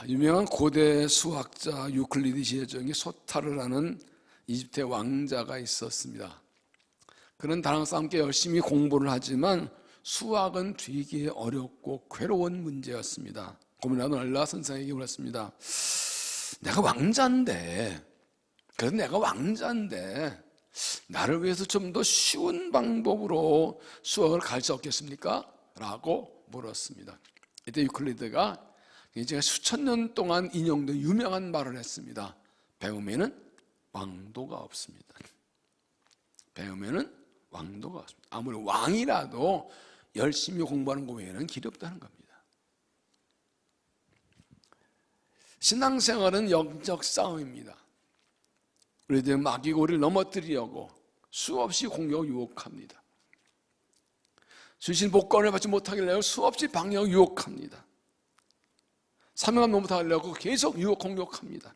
유명한 고대 수학자 유클리드의 제정이 소타르라는 이집트의 왕자가 있었습니다. 그는 다른 사람과 함께 열심히 공부를 하지만 수학은 되게 어렵고 괴로운 문제였습니다. 고민하던 얼라 선생에게 물었습니다. 내가 왕자인데 나를 위해서 좀 더 쉬운 방법으로 수학을 가르칠 수 없겠습니까? 라고 물었습니다. 이때 유클리드가 제가 수천 년 동안 인용된 유명한 말을 했습니다. 배움에는 왕도가 없습니다. 배움에는 왕도가 없습니다. 아무리 왕이라도 열심히 공부하는 것 외에는 길이 없다는 겁니다. 신앙생활은 영적 싸움입니다. 우리들 마귀가 우리를 넘어뜨리려고 수없이 공격을 유혹합니다. 주신 복권을 받지 못하게 하려고 수없이 방향을 유혹합니다. 사명감 못하려고 계속 유혹 공격합니다.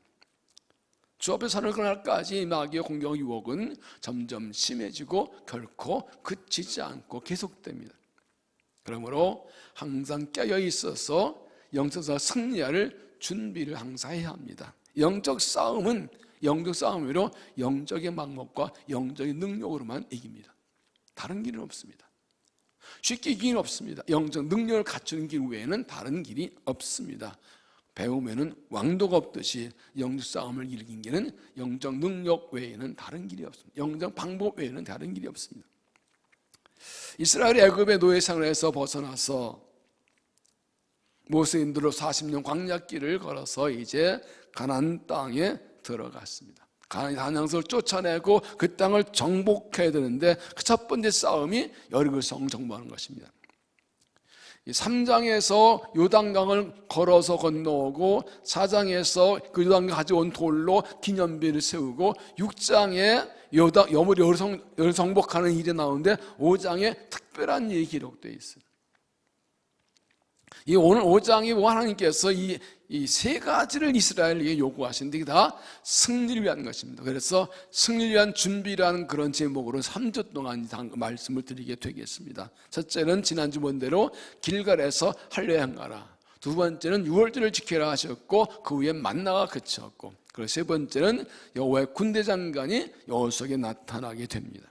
주 앞에 선을 끊을까지 마귀의 공격 유혹은 점점 심해지고 결코 그치지 않고 계속됩니다. 그러므로 항상 깨어 있어서 영적으로 승리할 준비를 항상 해야 합니다. 영적 싸움으로 영적인 방법과 영적인 능력으로만 이깁니다. 다른 길은 없습니다. 쉽게 이기는 없습니다. 영적 능력을 갖추는 길 외에는 다른 길이 없습니다. 배움에는 왕도가 없듯이 영적 싸움을 이기는 길은 영적 능력 외에는 다른 길이 없습니다. 영적 방법 외에는 다른 길이 없습니다. 이스라엘이 애굽의 노예 생활에서 벗어나서 모세인들로 40년 광야길을 걸어서 이제 가나안 땅에 들어갔습니다. 가나안 양석을 쫓아내고 그 땅을 정복해야 되는데 그 첫 번째 싸움이 여리고성 정복하는 것입니다. 3장에서 요단강을 걸어서 건너오고 4장에서 그 요단강 가져온 돌로 기념비를 세우고 6장에 여리고성을 정복하는 일이 나오는데 5장에 특별한 일이 기록되어 있어요. 이 오늘 5장이 하나님께서 이 세 가지를 이스라엘에게 요구하시는데 이게 다 승리를 위한 것입니다. 그래서 승리를 위한 준비라는 그런 제목으로 3주 동안 말씀을 드리게 되겠습니다. 첫째는 지난주 본대로 길갈에서 할례 행하라. 두 번째는 유월절을 지켜라 하셨고 그 후에 만나가 그쳤고 그리고 세 번째는 여호와의 군대 장관이 여호수아에게 나타나게 됩니다.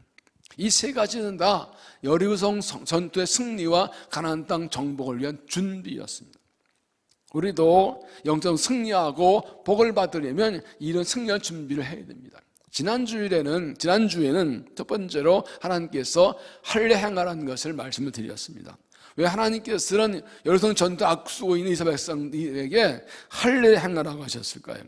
이 세 가지는 다 여리고성 전투의 승리와 가나안 땅 정복을 위한 준비였습니다. 우리도 영적 승리하고 복을 받으려면 이런 승리할 준비를 해야 됩니다. 지난주에는 첫 번째로 하나님께서 할례 행하라는 것을 말씀을 드렸습니다. 왜 하나님께서는 여리고성 전투 앞두고 있는 이스라엘 백성들에게 할례 행하라고 하셨을까요?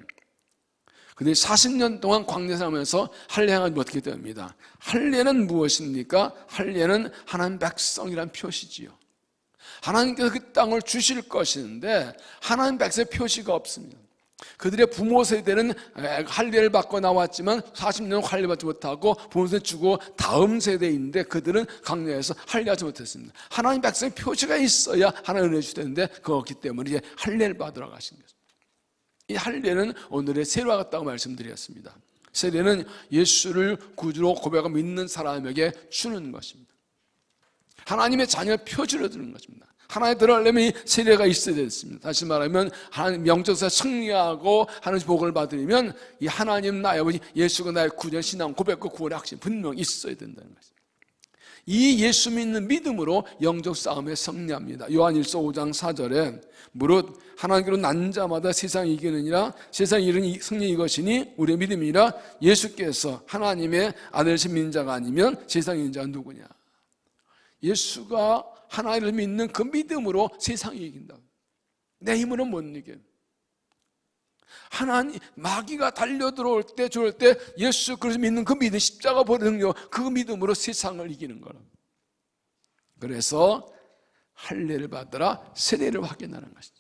근데 40년 동안 광야 생활하면서 할례 행하면 어떻게 됩니다? 할례는 무엇입니까? 할례는 하나님 백성이란 표시지요. 하나님께서 그 땅을 주실 것인데 하나님 백성의 표시가 없습니다. 그들의 부모 세대는 할례를 받고 나왔지만 40년 할례 받지 못하고 부모 세대 주고 다음 세대인데 그들은 광야에서 할례하지 못했습니다. 하나님 백성의 표시가 있어야 하나님 은혜 주시는데 그거 없기 때문에 이제 할례를 받으러 가신 거죠. 이 할례는 오늘의 세례와 같다고 말씀드렸습니다. 세례는 예수를 구주로 고백하고 믿는 사람에게 주는 것입니다. 하나님의 자녀의 표지로 드는 것입니다. 하나님에 들어가려면 이 세례가 있어야 됐습니다. 다시 말하면 하나님 영적으로 승리하고 하나님 복을 받으려면 이 하나님 나의 아버지 예수가 나의 구원 신앙 고백과 구원의 확신 분명히 있어야 된다는 것입니다. 이 예수 믿는 믿음으로 영적 싸움에 승리합니다. 요한일서 5장 4절에 무릇 하나님께로 난 자마다 세상 이기느니라 세상 이르는 승리 이것이니 우리의 믿음이라 예수께서 하나님의 아들이신 믿는 자가 아니면 세상 이기는 자가 누구냐. 예수가 하나님을 믿는 그 믿음으로 세상이 이긴다. 내 힘으로는 못 이겨. 하나님 마귀가 달려들어올 때 좋을 때 예수 그리스도 믿는 그 믿음 십자가 버리는 능력 그 믿음으로 세상을 이기는 거라. 그래서 할례를 받으라 세례를 확인하는 것이죠.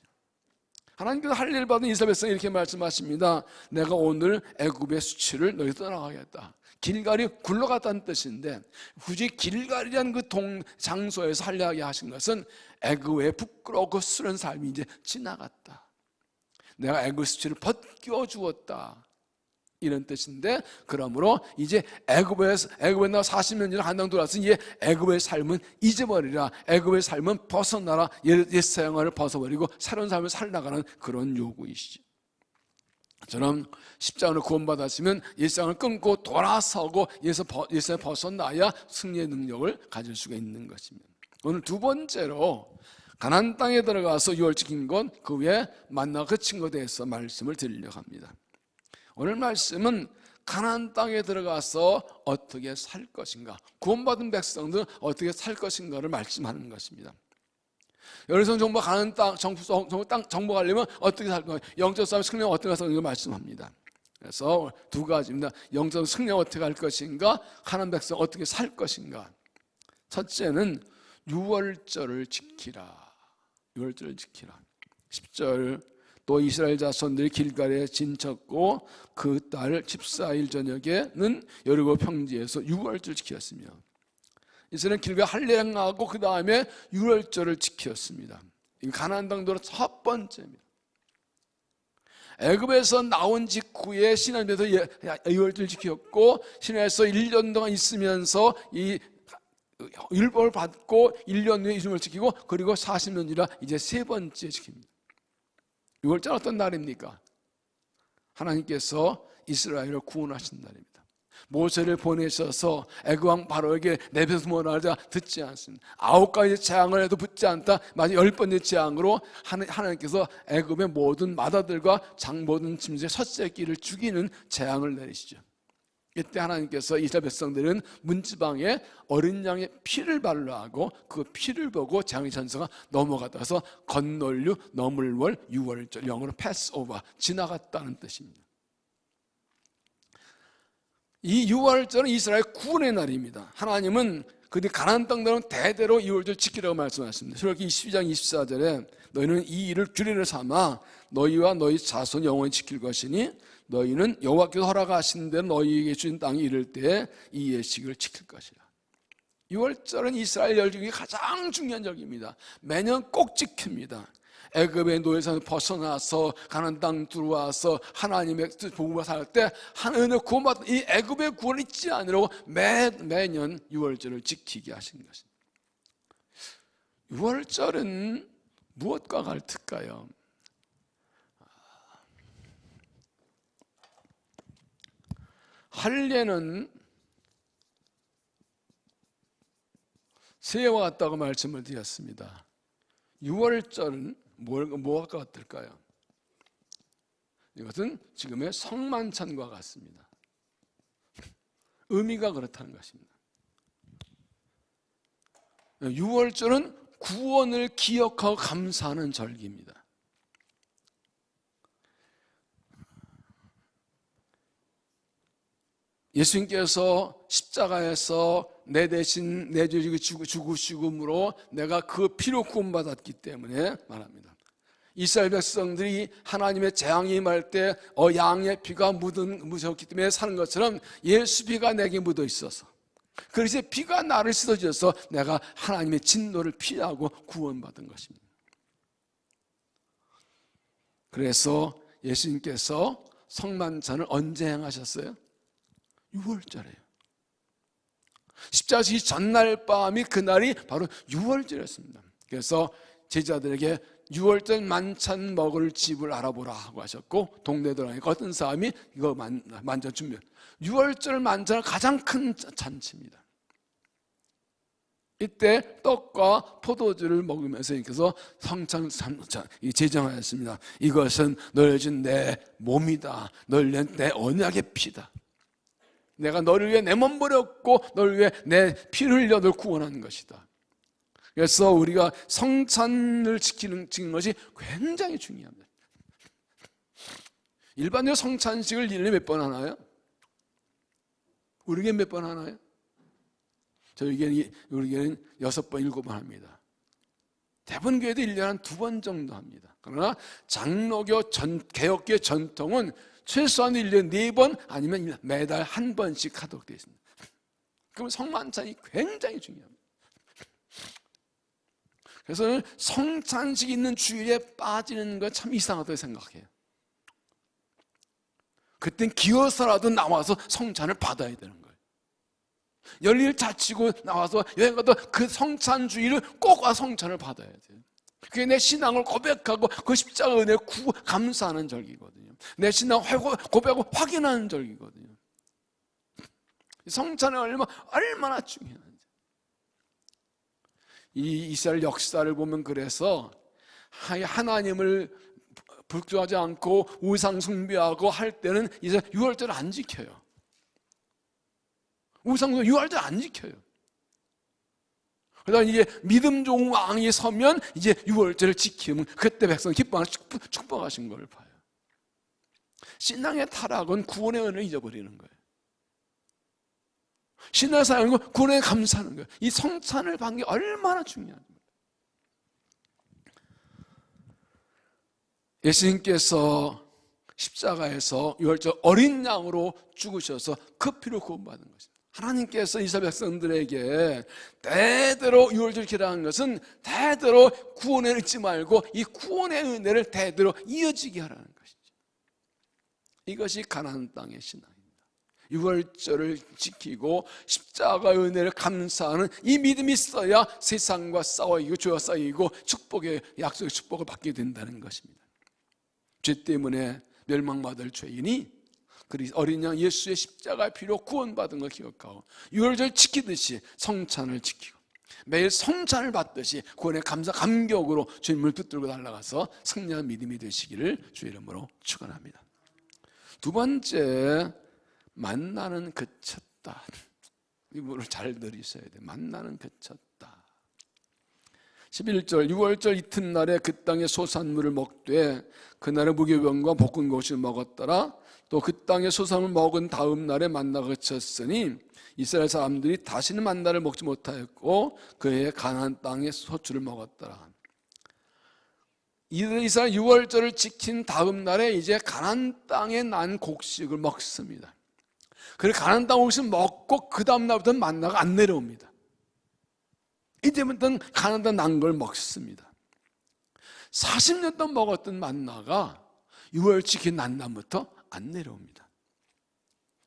하나님께서 할례를 받은 이스라엘 백성이 이렇게 말씀하십니다. 내가 오늘 애굽의 수치를 너희 떠나가겠다. 길갈이 굴러갔다는 뜻인데 굳이 길갈이라는 그 장소에서 할례하게 하신 것은 애굽의 부끄럽고 쓰는 삶이 이제 지나갔다. 내가 애굽 수치를 벗겨 주었다. 이런 뜻인데, 그러므로 이제 애굽에 나와 40년 전에 한당 돌아서 이제 애굽의 삶은 잊어버리라, 애굽의 삶은 벗어나라, 옛 생활을 벗어버리고 새로운 삶을 살아가는 그런 요구이시죠. 저는 십자가를 구원받았으면 옛생활을 끊고 돌아서고 옛생활을 벗어나야 승리의 능력을 가질 수가 있는 것입니다. 오늘 두 번째로 가나안 땅에 들어가서 유월 지킨 것, 그 외에 만나가 그친 것에 대해서 말씀을 드리려고 합니다. 오늘 말씀은 가나안 땅에 들어가서 어떻게 살 것인가, 구원받은 백성들은 어떻게 살 것인가를 말씀하는 것입니다. 여리성 정복 가나안 땅 정복하려면 어떻게 살 건가, 영적 싸움 승리는 어떻게 할 것인가 말씀합니다. 그래서 두 가지입니다. 영적 승리는 어떻게 할 것인가, 가나안 백성 어떻게 살 것인가. 첫째는 유월절을 지키라. 유월절을 지키라. 10절, 또 이스라엘 자손들이 길갈에 진쳤고 그 달 14일 저녁에는 여리고 평지에서 유월절을 지켰으며, 이스라엘은 길갈에 할례하고 그 다음에 유월절을 지켰습니다. 이 가나안 땅 도로 첫 번째입니다. 애굽에서 나온 직후에 시내에서 유월절을 지켰고, 시내에서 1년 동안 있으면서 이 율법을 받고 1년 후에 이름을 지키고, 그리고 40년 뒤라 이제 세 번째 지킵니다. 6월절 어떤 날입니까? 하나님께서 이스라엘을 구원하신 날입니다. 모세를 보내셔서 애굽 왕 바로에게 내뱉어서 뭐라 하자 듣지 않습니다. 9가지 재앙을 해도 붙지 않다. 마지막 10번째 재앙으로 하나님께서 애굽의 모든 마다들과 모든 짐승의 첫 새끼를 죽이는 재앙을 내리시죠. 이때 하나님께서 이스라엘 백성들은 문지방에 어린 양의 피를 발라하고 그 피를 보고 재앙의 전서가 넘어가서 건널류 너물월 유월절, 영어로 패스오버, 지나갔다는 뜻입니다. 이 유월절은 이스라엘 구원의 날입니다. 하나님은 그들이 가나안 땅 들은 대대로 유월절 지키라고 말씀하셨습니다. 출애굽기 22장 24절에 너희는 이 일을 규례로 삼아 너희와 너희 자손 영원히 지킬 것이니 너희는 여호와께서 허락하신 대로 너희에게 주신 땅에 이를 때 이 예식을 지킬 것이라. 유월절은 이스라엘 절 중에 가장 중요한 절기입니다. 매년 꼭 지킵니다. 애굽의 노예에서 벗어나서 가나안 땅 들어와서 하나님의 뜻 복음을 살 때 하나님의 구원받은 이 애굽의 구원을 잊지 않으려고 매년 유월절을 지키게 하신 것입니다. 유월절은 무엇과 같을까요? 할례는 새해와 같다고 말씀을 드렸습니다. 유월절은 뭐와 같을까요? 이것은 지금의 성만찬과 같습니다. 의미가 그렇다는 것입니다. 유월절은 구원을 기억하고 감사하는 절기입니다. 예수님께서 십자가에서 내 대신 내 죄를 죽으심으로 내가 그 피로 구원받았기 때문에 말합니다. 이스라엘 백성들이 하나님의 재앙이 임할 때 양의 피가 묻었기 때문에 사는 것처럼 예수 피가 내게 묻어 있어서, 그래서 피가 나를 씻어주셔서 내가 하나님의 진노를 피하고 구원받은 것입니다. 그래서 예수님께서 성만찬을 언제 행하셨어요? 6월절이에요. 십자가 지기 전날 밤이 그날이 바로 6월절이었습니다. 그래서 제자들에게 6월절 만찬 먹을 집을 알아보라 하고 하셨고, 동네 들어가니까 어떤 사람이 이거 만찬 준비해. 6월절 만찬은 가장 큰 잔치입니다. 이때 떡과 포도주를 먹으면서 그래서 성찬 제정하였습니다. 이것은 너를 준 내 몸이다. 너를 위한 내 언약의 피다. 내가 너를 위해 내 몸 버렸고 너를 위해 내 피를 흘려 너를 구원하는 것이다. 그래서 우리가 성찬을 지키는 것이 굉장히 중요합니다. 일반적으로 성찬식을 1년에 몇 번 하나요? 우리에게 몇 번 하나요? 우리에게는 6번, 7번 합니다. 대부분 교회도 1년에 한 2번 정도 합니다. 그러나 장로교 개혁교의 전통은 최소한 1년에 4번 아니면 매달 1번씩 하도록 되어 있습니다. 그럼 성만찬이 굉장히 중요합니다. 그래서 저는 성찬식 있는 주일에 빠지는 건 참 이상하다고 생각해요. 그땐 기어서라도 나와서 성찬을 받아야 되는 거예요. 열일 자치고 나와서 여행 가도 그 성찬주의를 꼭 와 성찬을 받아야 돼요. 그게 내 신앙을 고백하고 그 십자가 은혜를 감사하는 절기거든요. 내 신앙 고백하고 확인하는 절기거든요. 성찬이 얼마나 중요한지. 이 이스라엘 역사를 보면 그래서 하나님을 불조하지 않고 우상 숭배하고 할 때는 이제 유월절을 안 지켜요. 우상도 유월절 안 지켜요. 그러다 이제 믿음 좋은 왕이 서면 이제 유월절을 지키면 그때 백성 기뻐하는 축복하신 걸 봐요. 신앙의 타락은 구원의 은혜를 잊어버리는 거예요. 신앙의 사랑은 구원에 감사하는 거예요. 이 성찬을 받는 게 얼마나 중요합니다. 예수님께서 십자가에서 유월절 어린 양으로 죽으셔서 그 피로 구원받은 것입니다. 하나님께서 이스라엘 백성들에게 대대로 유월절 기라는 것은 대대로 구원을 잊지 말고 이 구원의 은혜를 대대로 이어지게 하라는 것이죠. 이것이 가나안 땅의 신앙입니다. 유월절을 지키고 십자가의 은혜를 감사하는 이 믿음이 있어야 세상과 싸워 이기고 죄와 싸워 이기고 축복의 약속의 축복을 받게 된다는 것입니다. 죄 때문에 멸망받을 죄인이 어린 양 예수의 십자가의 피로 구원받은 걸 기억하고 유월절 지키듯이 성찬을 지키고 매일 성찬을 받듯이 구원의 감격으로 주님을 붙들고 달려가서 승리한 믿음이 되시기를 주의 이름으로 축원합니다. 두 번째, 만나는 그쳤다. 이 부분을 잘 들으셔야 돼요. 만나는 그쳤다. 11절 유월절 이튿날에 그 땅의 소산물을 먹되 그날의 무교병과 볶은 것을 먹었더라. 또 그 땅의 소산을 먹은 다음 날에 만나가 그쳤으니 이스라엘 사람들이 다시는 만나를 먹지 못하였고 그의 가나안 땅의 소출을 먹었더라. 이스라엘 유월절을 지킨 다음 날에 이제 가나안 땅에 난 곡식을 먹습니다. 그리고 가나안 땅 곡식을 먹고 그 다음 날부터는 만나가 안 내려옵니다. 이제부터는 가나안 땅 난 걸 먹습니다. 40년 동안 먹었던 만나가 유월 지킨 난 날부터 안 내려옵니다.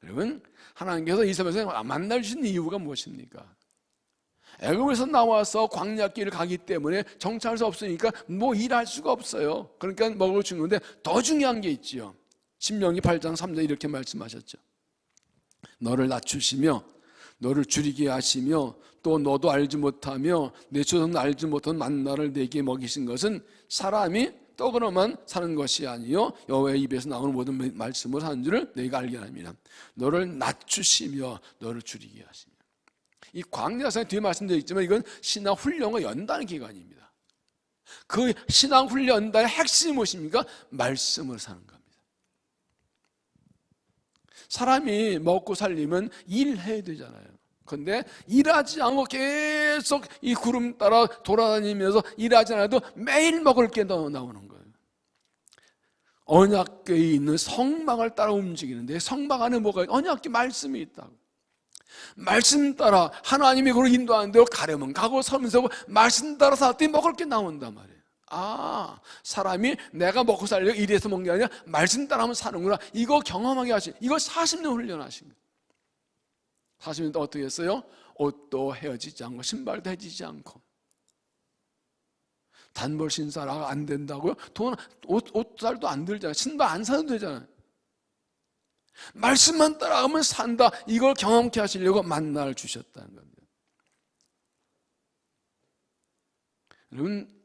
여러분, 하나님께서 이스라엘 백성을 만나 주신 이유가 무엇입니까? 애굽에서 나와서 광야길을 가기 때문에 정착할 수 없으니까 뭐 일할 수가 없어요. 그러니까 먹을 수 있는 건데 더 중요한 게 있지요. 신명기 8장 3절 이렇게 말씀하셨죠. 너를 낮추시며 너를 줄이게 하시며 또 너도 알지 못하며 내 조상도 알지 못한 만나를 내게 먹이신 것은 사람이 떡으로만 사는 것이 아니요 여호와의 입에서 나오는 모든 말씀을 하는 줄을 너희가 알게 합니다. 너를 낮추시며 너를 줄이게 하시며. 이 광야사에 뒤에 말씀되어 있지만 이건 신앙 훈련과 연단 기간입니다. 그 신앙 훈련 연단의 핵심이 무엇입니까? 말씀을 사는 겁니다. 사람이 먹고 살려면 일해야 되잖아요. 그런데 일하지 않고 계속 이 구름 따라 돌아다니면서 일하지 않아도 매일 먹을 게 나오는 거예요. 언약궤에 있는 성막을 따라 움직이는데 성막 안에 뭐가 있어요? 언약궤 말씀이 있다고. 말씀 따라 하나님이 그걸 인도하는 대로 가려면 가고 서면서 말씀 따라 살았더니 먹을 게 나온단 말이에요. 아, 사람이 내가 먹고 살려고 일해서 먹는 게 아니라 말씀 따라 하면 사는구나. 이거 경험하게 하신, 이거 40년 훈련하신 거예요. 40년 동안 어떻게 했어요? 옷도 헤어지지 않고 신발도 헤어지지 않고. 단벌 신사가 안 된다고요? 옷살도 안 들잖아요. 신발 안 사도 되잖아요. 말씀만 따라가면 산다. 이걸 경험케 하시려고 만나를 주셨다는 겁니다. 여러분,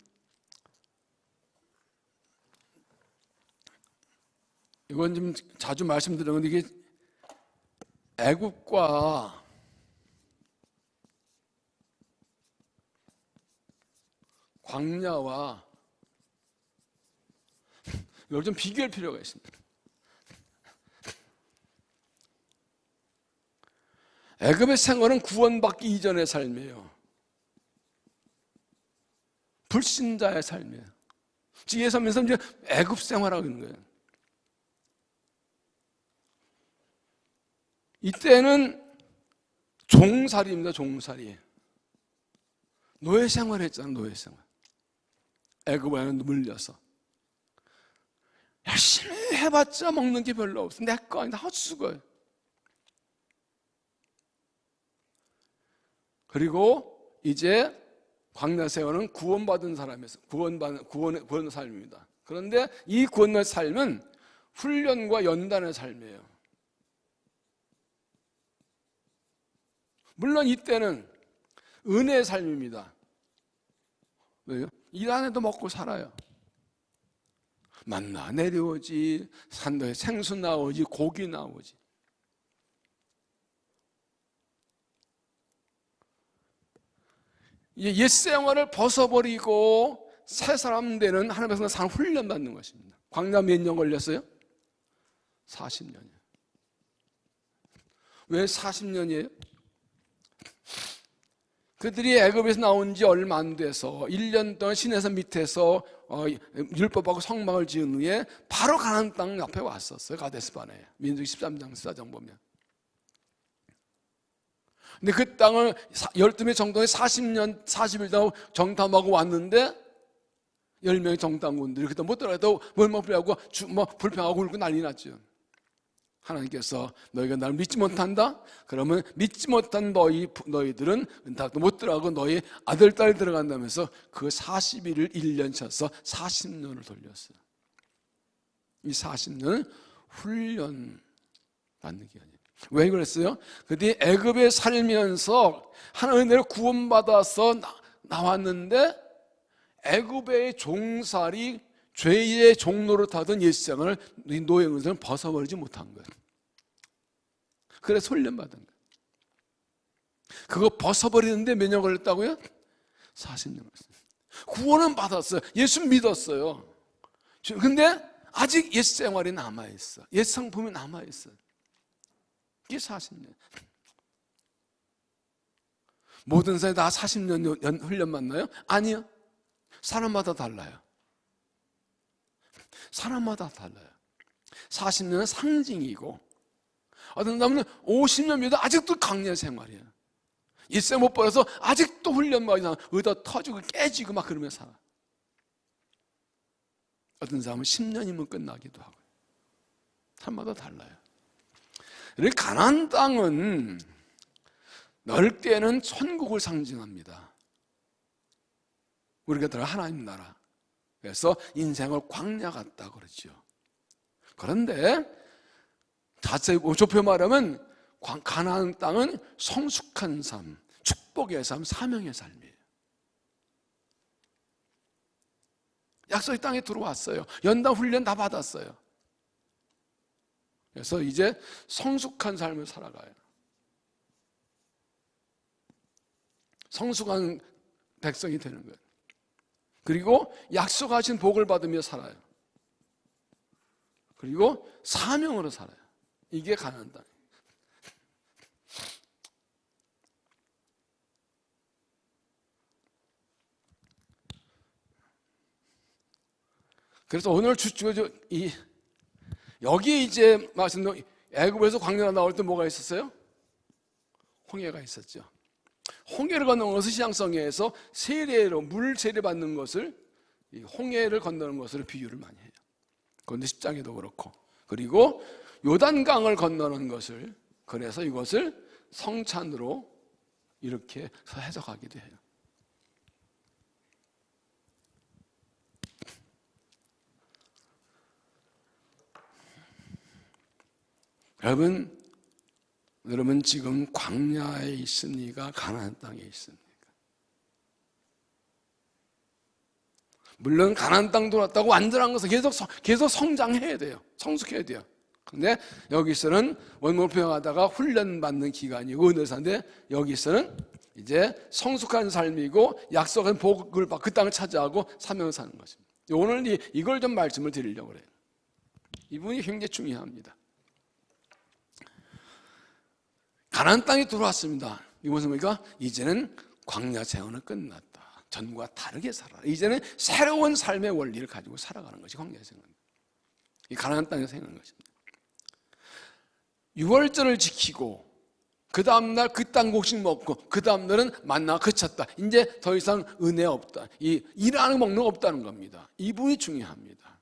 이건 좀 자주 말씀드리는데 이게 애국과 광야와 이걸 좀 비교할 필요가 있습니다. 애굽의 생활은 구원받기 이전의 삶이에요. 불신자의 삶이에요. 지금 예수님께서 이제 애굽 생활하고 있는 거예요. 이때는 종살이입니다. 종살이. 노예 생활했잖아요. 노예 생활. 애굽에 물려서 열심히 해봤자 먹는 게 별로 없어. 내 거 아니다. 헛수고요. 그리고 이제 광야 생활은 구원받은 사람에서 구원의 삶입니다. 그런데 이 구원의 삶은 훈련과 연단의 삶이에요. 물론 이때는 은혜의 삶입니다. 왜요? 일 안 해도 먹고 살아요. 만나 내려오지, 산도에 생수 나오지, 고기 나오지. 옛 생활을 벗어버리고 새 사람 되는 하나님의 산 훈련 받는 것입니다. 광야 몇 년 걸렸어요? 40년이에요. 왜 40년이에요? 그들이 애굽에서 나온 지 얼마 안 돼서 1년 동안 시내산 밑에서 율법하고 성막을 지은 후에 바로 가나안 땅 옆에 왔었어요. 가데스바네에. 민수기 13장 14장 보면. 근데 그 땅을 12명 정도의 40년 40일 동안 정탐하고 왔는데 10명의 정탐꾼들이 그때 못 들어가도 멀먹으려고 불평하고 울고 난리 났죠. 하나님께서 너희가 나를 믿지 못한다? 그러면 믿지 못한 너희들은 은탁도 못 들어가고 너희 아들, 딸 들어간다면서 그 40일을 1년 쳐서 40년을 돌렸어요. 이 40년은 훈련 받는 기간이에요. 왜 그랬어요? 그들이 애굽에 살면서 하나님의 은혜로 구원받아서 나왔는데 애굽의 종살이 죄의 종로를 타던 옛생을 노예들은 벗어버리지 못한 거예요. 그래서 훈련받은 거예요. 그거 벗어버리는데 몇 년 걸렸다고요? 40년 걸렸어요. 구원은 받았어요. 예수 믿었어요. 근데 아직 옛생활이 남아있어. 옛상품이 남아있어. 이게 40년. 모든 사람이 다 40년 훈련 받나요? 아니요. 사람마다 달라요. 사람마다 달라요. 40년은 상징이고 어떤 사람은 50년 믿어도 아직도 강렬 생활이에요. 일생 못 버려서 아직도 훈련받아 의도 터지고 깨지고 막 그러면서 살아. 어떤 사람은 10년이면 끝나기도 하고 사람마다 달라요. 이렇게 가나안 땅은 넓게는 천국을 상징합니다. 우리가 들어 하나님 나라. 그래서 인생을 광야 같다 그러죠. 그런데 자세히 좁혀 말하면 가나안 땅은 성숙한 삶, 축복의 삶, 사명의 삶이에요. 약속의 땅에 들어왔어요. 연단 훈련 다 받았어요. 그래서 이제 성숙한 삶을 살아가요. 성숙한 백성이 되는 거예요. 그리고 약속하신 복을 받으며 살아요. 그리고 사명으로 살아요. 이게 가나안 땅. 그래서 오늘 여기 이제 말씀드린 애굽에서 광야가 나올 때 뭐가 있었어요? 홍해가 있었죠. 홍해를 건너는 것을 시장성에서 세례로 물 세례 받는 것을 홍해를 건너는 것으로 비유를 많이 해요. 그런데 10장에도 그렇고 그리고 요단강을 건너는 것을 그래서 이것을 성찬으로 이렇게 해석하기도 해요. 여러분 지금 광야에 있습니까? 가나안 땅에 있습니까? 물론 가나안 땅 돌았다고 완전한 것은 계속 성장해야 돼요. 성숙해야 돼요. 근데 여기서는 원문을 표현하다가 훈련받는 기간이고 은혜사인데 여기서는 이제 성숙한 삶이고 약속한 복을 그 땅을 차지하고 사명을 사는 것입니다. 오늘 이걸 좀 말씀을 드리려고 그래요. 이 부분이 굉장히 중요합니다. 가나안 땅에 들어왔습니다. 이것은 뭐니까 이제는 광야 생활은 끝났다. 전과 다르게 살아라. 이제는 새로운 삶의 원리를 가지고 살아가는 것이 광야 생활입니다. 이 가나안 땅에서 사는 것입니다. 유월절을 지키고 그 다음날 그 땅 곡식 먹고 그 다음날은 만나가 그쳤다. 이제 더 이상 은혜 없다. 이 일하는 먹는 거 없다는 겁니다. 이 부분이 중요합니다.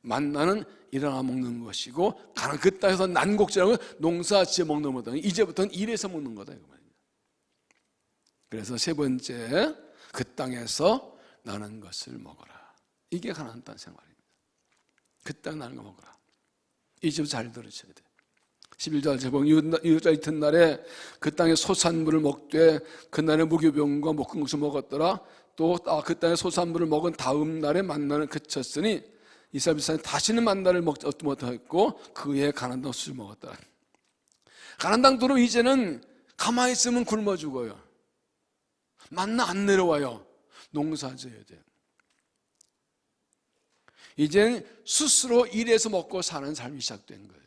만나는 일어나 먹는 것이고, 그 땅에서 난곡지라고 농사 지어 먹는 거다. 이제부터는 일해서 먹는 거다. 그래서 세 번째, 그 땅에서 나는 것을 먹어라. 이게 가나안 땅 생활입니다. 그 땅 나는 거 먹어라. 이제부터 잘 들으셔야 돼요. 11절 제목, 유다 이튿날에 그 땅의 소산물을 먹되 그날의 무교병과 먹은 것을 먹었더라. 또 그 땅의 소산물을 먹은 다음 날에 만나는 그쳤으니 이스라엘 백성이 다시는 만나를 먹지 못하였고 그의 가나안 땅 술을 먹었더라. 가나안 땅 들어오면 이제는 가만히 있으면 굶어 죽어요. 만나 안 내려와요. 농사 지어야 돼요. 이제는 스스로 일해서 먹고 사는 삶이 시작된 거예요.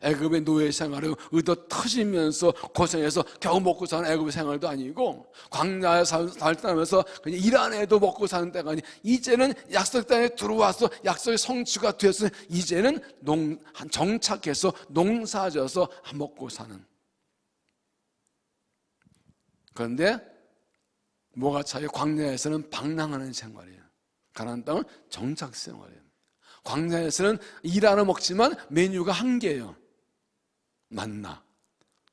애굽의 노예 생활을 의도 터지면서 고생해서 겨우 먹고 사는 애굽의 생활도 아니고, 광야에 살다면서 그냥 일 안 해도 먹고 사는 때가 아니, 이제는 약속 땅에 들어와서 약속의 성취가 되어서 이제는 정착해서 농사져서 먹고 사는. 그런데 뭐가 차이? 광야에서는 방랑하는 생활이에요. 가나안 땅은 정착 생활이에요. 광야에서는 일 하나 먹지만 메뉴가 한 개예요. 만나.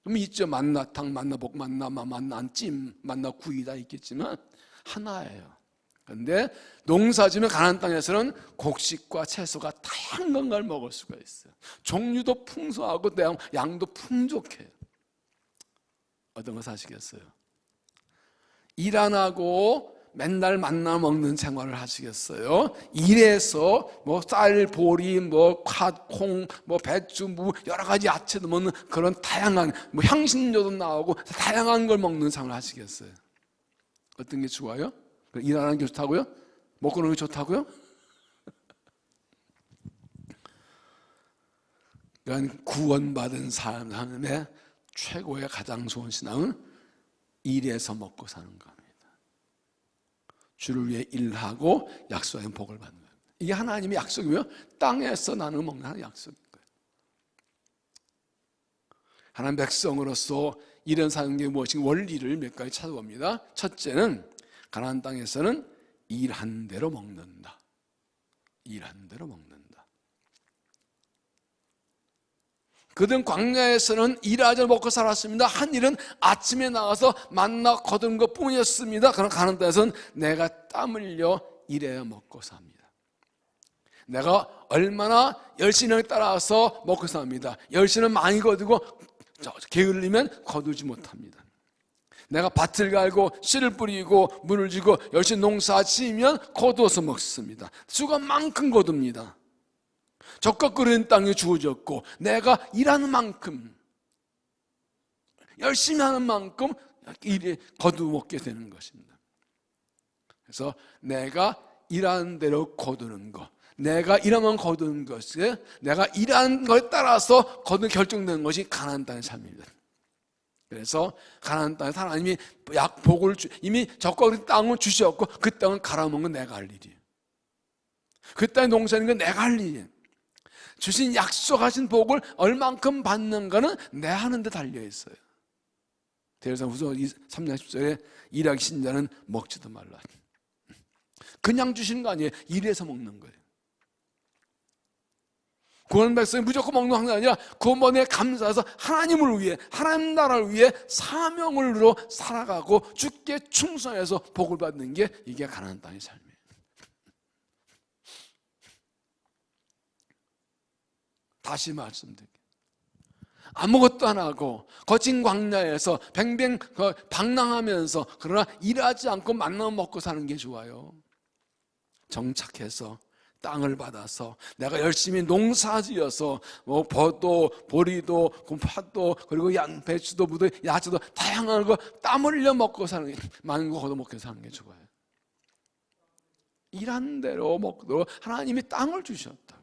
좀 있죠. 만나탕, 만나복, 만나찜, 만나구이 다 있겠지만 하나예요. 그런데 농사지면 가나안 땅에서는 곡식과 채소가 다양한 걸 먹을 수가 있어요. 종류도 풍성하고 양도 풍족해요. 어떤 거 사시겠어요? 일 안 하고 맨날 만나 먹는 생활을 하시겠어요? 일해서 뭐 쌀, 보리, 뭐 팥, 콩, 뭐 배추, 무 여러 가지 야채도 먹는 그런 다양한 뭐 향신료도 나오고 다양한 걸 먹는 생활을 하시겠어요? 어떤 게 좋아요? 일 안 하는 게 좋다고요? 먹고 노는 게 좋다고요? 그러니까 구원받은 삶의 최고의 가장 좋은 신앙은 일해서 먹고 사는 겁니다. 주를 위해 일하고 약속의 복을 받는 거예요. 이게 하나님의 약속이고요. 땅에서 나누어 먹는 하나님의 약속인 거예요. 하나님 백성으로서 이런 사는 게 무엇인가 원리를 몇 가지 찾아봅니다. 첫째는 가나안 땅에서는 일한 대로 먹는다. 일한 대로 먹는다. 그들은 광야에서는 일하지 먹고 살았습니다. 한 일은 아침에 나가서 만나 거둔 것 뿐이었습니다. 그러나 가나안 땅에서는 내가 땀 흘려 일해야 먹고 삽니다. 내가 얼마나 열심히 따라서 먹고 삽니다. 열심히 많이 거두고 게을리면 거두지 못합니다. 내가 밭을 갈고 씨를 뿌리고 물을 주고 열심히 농사 지으면 거두어서 먹습니다. 수고만큼 거둡니다. 적과 끓는 땅이 주어졌고 내가 일하는 만큼 열심히 하는 만큼 일에 거두어 먹게 되는 것입니다. 그래서 내가 일하는 대로 거두는 것, 내가 일하면 거두는 것에 내가 일하는 것에 따라서 거두는 결정되는 것이 가나안 땅의 삶입니다. 그래서 가나안 땅에서 하나님이 복을 이미 적과 끓는 땅을 주셨고 그 땅을 갈아먹는 내가 할 일이에요. 그 땅에 농사하는 건 내가 할 일이에요. 주신 약속하신 복을 얼만큼 받는가는 내 하는 데 달려있어요. 대열사후서 3장 10절에 일하기 싫은 자는 먹지도 말라. 그냥 주시는 거 아니에요. 일해서 먹는 거예요. 구원 백성이 무조건 먹는 게 아니라 구원에 감사해서 하나님을 위해, 하나님 나라를 위해 사명으로 살아가고 주께 충성해서 복을 받는 게 이게 가나안 땅의 삶이에요. 다시 말씀드릴게요. 아무것도 안 하고 거친 광야에서 뱅뱅 방랑하면서 그러나 일하지 않고 만나 먹고 사는 게 좋아요. 정착해서 땅을 받아서 내가 열심히 농사지어서 뭐 버도 보리도 팥도 그리고 배추도 무도 야채도 다양한 거 땀 흘려 먹고 사는 게 많은 거 걷어 먹고 사는 게 좋아요. 일한 대로 먹도록 하나님이 땅을 주셨다.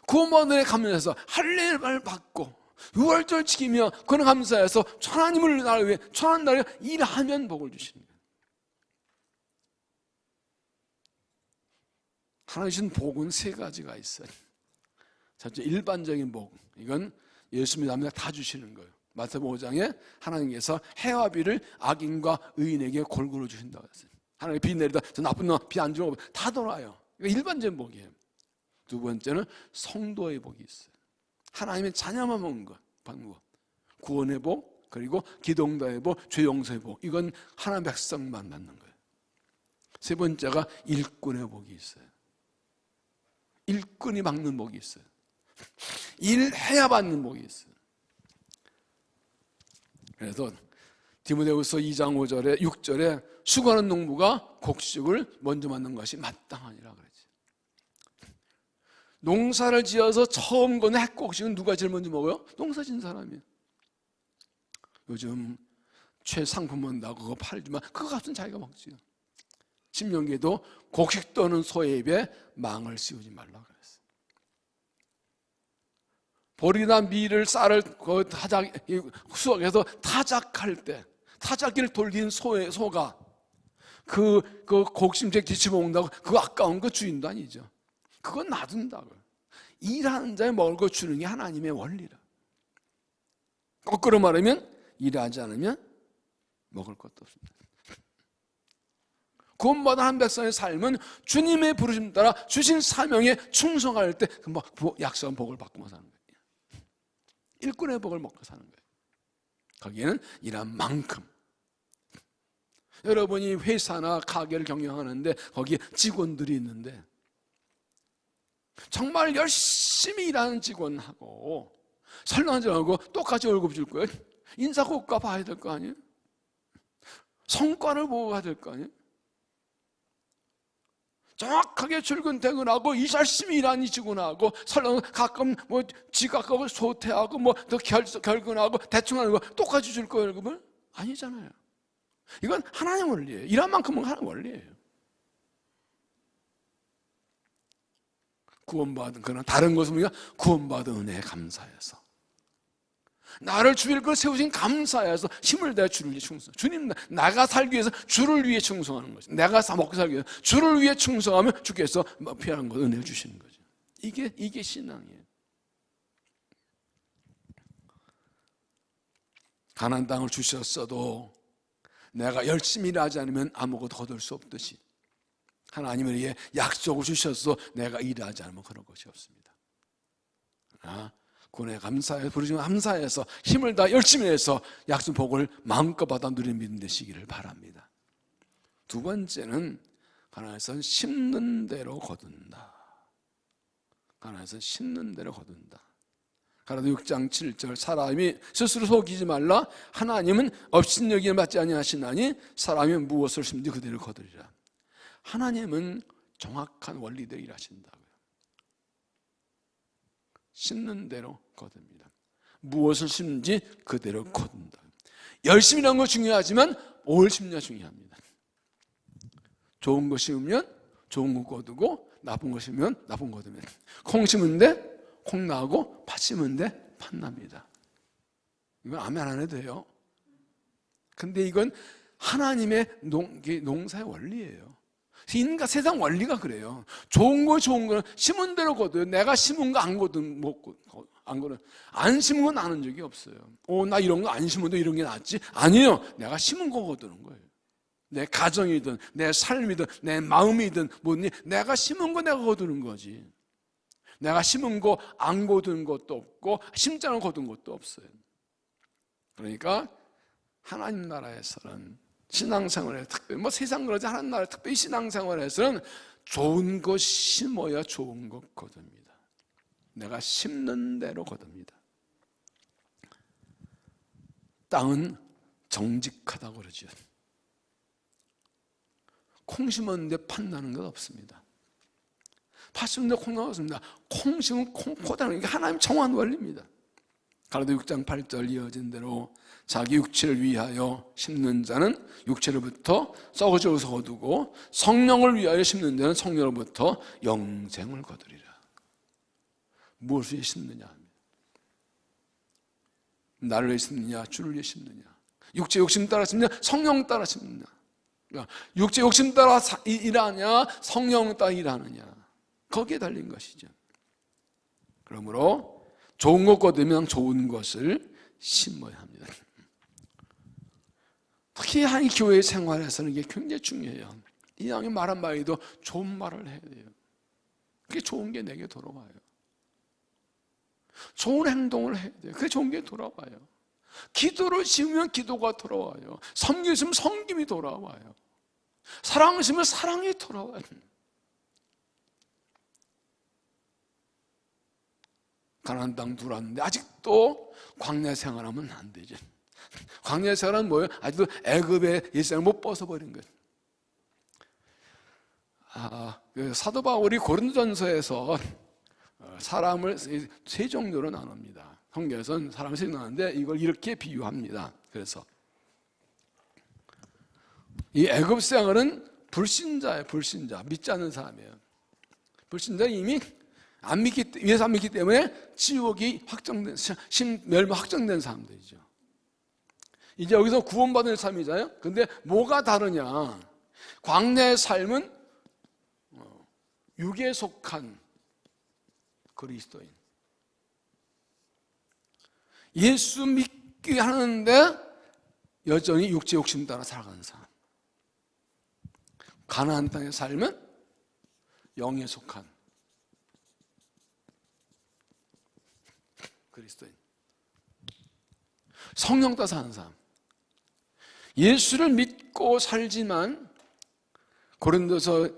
구원받은 감사해서 할례를 받고 유월절 지키며 그런 감사해서 하나님을 나를 위해 천한 나라에 일하면 복을 주시는 거예요. 하나님 주신 복은 세 가지가 있어요. 첫째 일반적인 복, 이건 예수 믿으면 다 주시는 거예요. 마태복음 5장에 하나님께서 해와 비를 악인과 의인에게 골고루 주신다고 했어요. 하나님 비 내리다 저 나쁜 놈 비 안 주고 다 돌아요. 이거 일반적인 복이에요. 두 번째는 성도의 복이 있어요. 하나님의 자녀만 받는 것. 구원의 복, 그리고 기동다의 복, 죄 용서의 복. 이건 하나님 백성만 받는 거예요. 세 번째가 일꾼의 복이 있어요. 일꾼이 받는 복이 있어요. 일해야 받는 복이 있어요. 그래서 디모데후서 2장 5절에 6절에 수고하는 농부가 곡식을 먼저 맞는 것이 마땅하니라 그랬지. 농사를 지어서 처음 거는 핵곡식은 누가 제일 먼저 먹어요? 농사 지은 사람이에요. 요즘 최상품 한다고 그거 팔지만 그 값은 자기가 먹지요. 신명기에도 곡식 떠는 소의 입에 망을 씌우지 말라 그랬어요. 보리나 밀을 쌀을 그 수확해서 타작할 때 타작기를 돌린 소가 그 곡식째 뒤집어먹는다고 그거 아까운 거 주인도 아니죠. 그건 놔둔다고. 일하는 자에 먹을 거 주는 게 하나님의 원리라. 거꾸로 말하면 일하지 않으면 먹을 것도 없습니다. 구원받은 한 백성의 삶은 주님의 부르심 따라 주신 사명에 충성할 때 약속한 복을 받고 사는 거예요. 일꾼의 복을 먹고 사는 거예요. 거기에는 일한 만큼. 여러분이 회사나 가게를 경영하는데 거기에 직원들이 있는데 정말 열심히 일하는 직원하고 설렁한 직원하고 똑같이 월급 줄 거예요? 인사고가 봐야 될 거 아니에요? 성과를 보고 가야 될 거 아니에요? 정확하게 출근 퇴근하고 열심히 일하는 직원하고 설렁 가끔 지각하고 소퇴하고 더 결근하고 대충 하는 거 똑같이 줄 거예요, 월급을? 아니잖아요. 이건 하나님 원리예요. 일한 만큼은 하나님 원리예요. 구원받은 그러나 다른 것은 뭐냐? 구원받은 은혜에 감사해서 나를 주일 걸 세우신 감사해서 힘을 다해 주를 위해 충성. 주님 나가 살기 위해서 주를 위해 충성하는 거죠. 내가 먹고 살기 위해서 주를 위해 충성하면 주께서 필요한 것 은혜를 주시는 거죠. 이게 신앙이에요. 가나안 땅을 주셨어도 내가 열심히 일하지 않으면 아무것도 거둘 수 없듯이 하나님을 위해 약속을 주셔서 내가 일하지 않으면 그런 것이 없습니다. 구원에 감사해 부르시면 감사해서 힘을 다 열심히 해서 약속 복을 마음껏 받아 누리는 믿음 되시기를 바랍니다. 두 번째는 가나안에서는 심는 대로 거둔다. 가나안에서는 심는 대로 거둔다. 가라도 6장 7절 사람이 스스로 속이지 말라. 하나님은 업신여김을 받지 아니하시나니 사람이 무엇을 심든지 그대로 거두리라. 하나님은 정확한 원리대로 일하신다고요. 심는 대로 거둡니다. 무엇을 심는지 그대로 거둔다. 열심히 일하는 거 중요하지만 뭘 심냐 중요합니다. 좋은 거 심으면 좋은 거 거두고 나쁜 거 심으면 나쁜 거 거두면 콩 심은데 콩 나고 팥 심은데 팥 납니다. 이건 아멘 안 해도 돼요. 근데 이건 하나님의 농사의 원리예요. 인간 세상 원리가 그래요. 좋은 거는 심은 대로 거둬요. 내가 심은 거 안 거둔 안 심은 건 나는 적이 없어요. 나 이런 거 안 심어도 이런 게 낫지? 아니에요. 내가 심은 거 거두는 거예요. 내 가정이든 내 삶이든 내 마음이든 뭐니 내가 심은 거 내가 거두는 거지. 내가 심은 거 안 거둔 것도 없고 심지 않은 거둔 것도 없어요. 그러니까 하나님 나라에서는 신앙생활에 특별히 세상 그러지 하나님 나라 특별히 신앙생활에서는 좋은 것 심어야 좋은 것 거둡니다. 내가 심는 대로 거둡니다. 땅은 정직하다고 그러죠. 콩 심었는데 팥 나는 것 없습니다. 팥 심는데 콩 나왔습니다. 콩 심으면 콩 포다는 게 하나님 정한 원리입니다. 가라도 6장 8절 이어진 대로 자기 육체를 위하여 심는 자는 육체로부터 썩어져서 거두고 성령을 위하여 심는 자는 성령으로부터 영생을 거두리라. 무엇을 위해 심느냐 합니다. 나를 위해 심느냐 주를 위해 심느냐, 육체 욕심 따라 심느냐 성령 따라 심느냐, 육체 욕심 따라 일하냐 성령 따라 일하느냐, 거기에 달린 것이죠. 그러므로 좋은 것 거두면 좋은 것을 심어야 합니다. 특히 한 교회 생활에서는 이게 굉장히 중요해요. 이 양이 말한 말에도 좋은 말을 해야 돼요. 그게 좋은 게 내게 돌아와요. 좋은 행동을 해야 돼요. 그게 좋은 게 돌아와요. 기도를 심으면 기도가 돌아와요. 섬김을 심으면 섬김이 돌아와요. 사랑을 심으면 사랑이 돌아와요. 가나안 땅 들어왔는데 아직도 광야 생활하면 안 되죠. 광야 생활은 뭐예요? 아직도 애굽의 일상을 못 벗어버린 거예요. 사도 바울이 고린도전서에서 사람을 세 종류로 나눕니다. 성경에서는 사람을 세 종류로 나누는데 이걸 이렇게 비유합니다. 그래서 이 애굽 생활은 불신자예요. 불신자, 믿지 않는 사람이에요. 불신자는 이미 예수 안 믿기 때문에 지옥이 확정된, 멸망 확정된 사람들이죠. 이제 여기서 구원받은 삶이잖아요. 근데 뭐가 다르냐? 광야의 삶은 육에 속한 그리스도인, 예수 믿기 하는데 여전히 육체 욕심 따라 살아가는 사람. 가나안 땅의 삶은 영에 속한 그리스도인, 성령 따라 사는 사람. 예수를 믿고 살지만 고린도서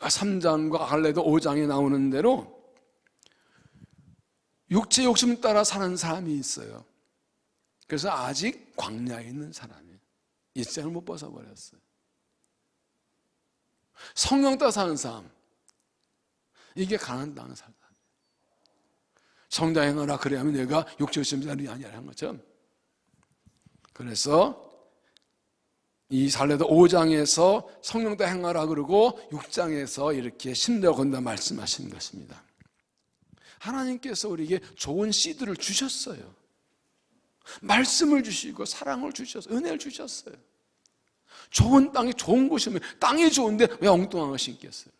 3장과 갈라디아 5장에 나오는 대로 육체 욕심 따라 사는 사람이 있어요. 그래서 아직 광야에 있는 사람이에요. 일생을 못 벗어버렸어요. 성령 따라 사는 사람, 이게 가나안 땅에 사는 사람. 성령 행하라 그래야만 내가 육체 욕심 따르는 게 아니라 한 것처럼. 그래서 이 갈라디아 5장에서 성령 따라 행하라 그러고 6장에서 이렇게 심려 건다 말씀하신 것입니다. 하나님께서 우리에게 좋은 씨들을 주셨어요. 말씀을 주시고 사랑을 주셨어요. 은혜를 주셨어요. 좋은 땅이 좋은 곳이면 땅이 좋은데 왜 엉뚱한 걸 심겠어요?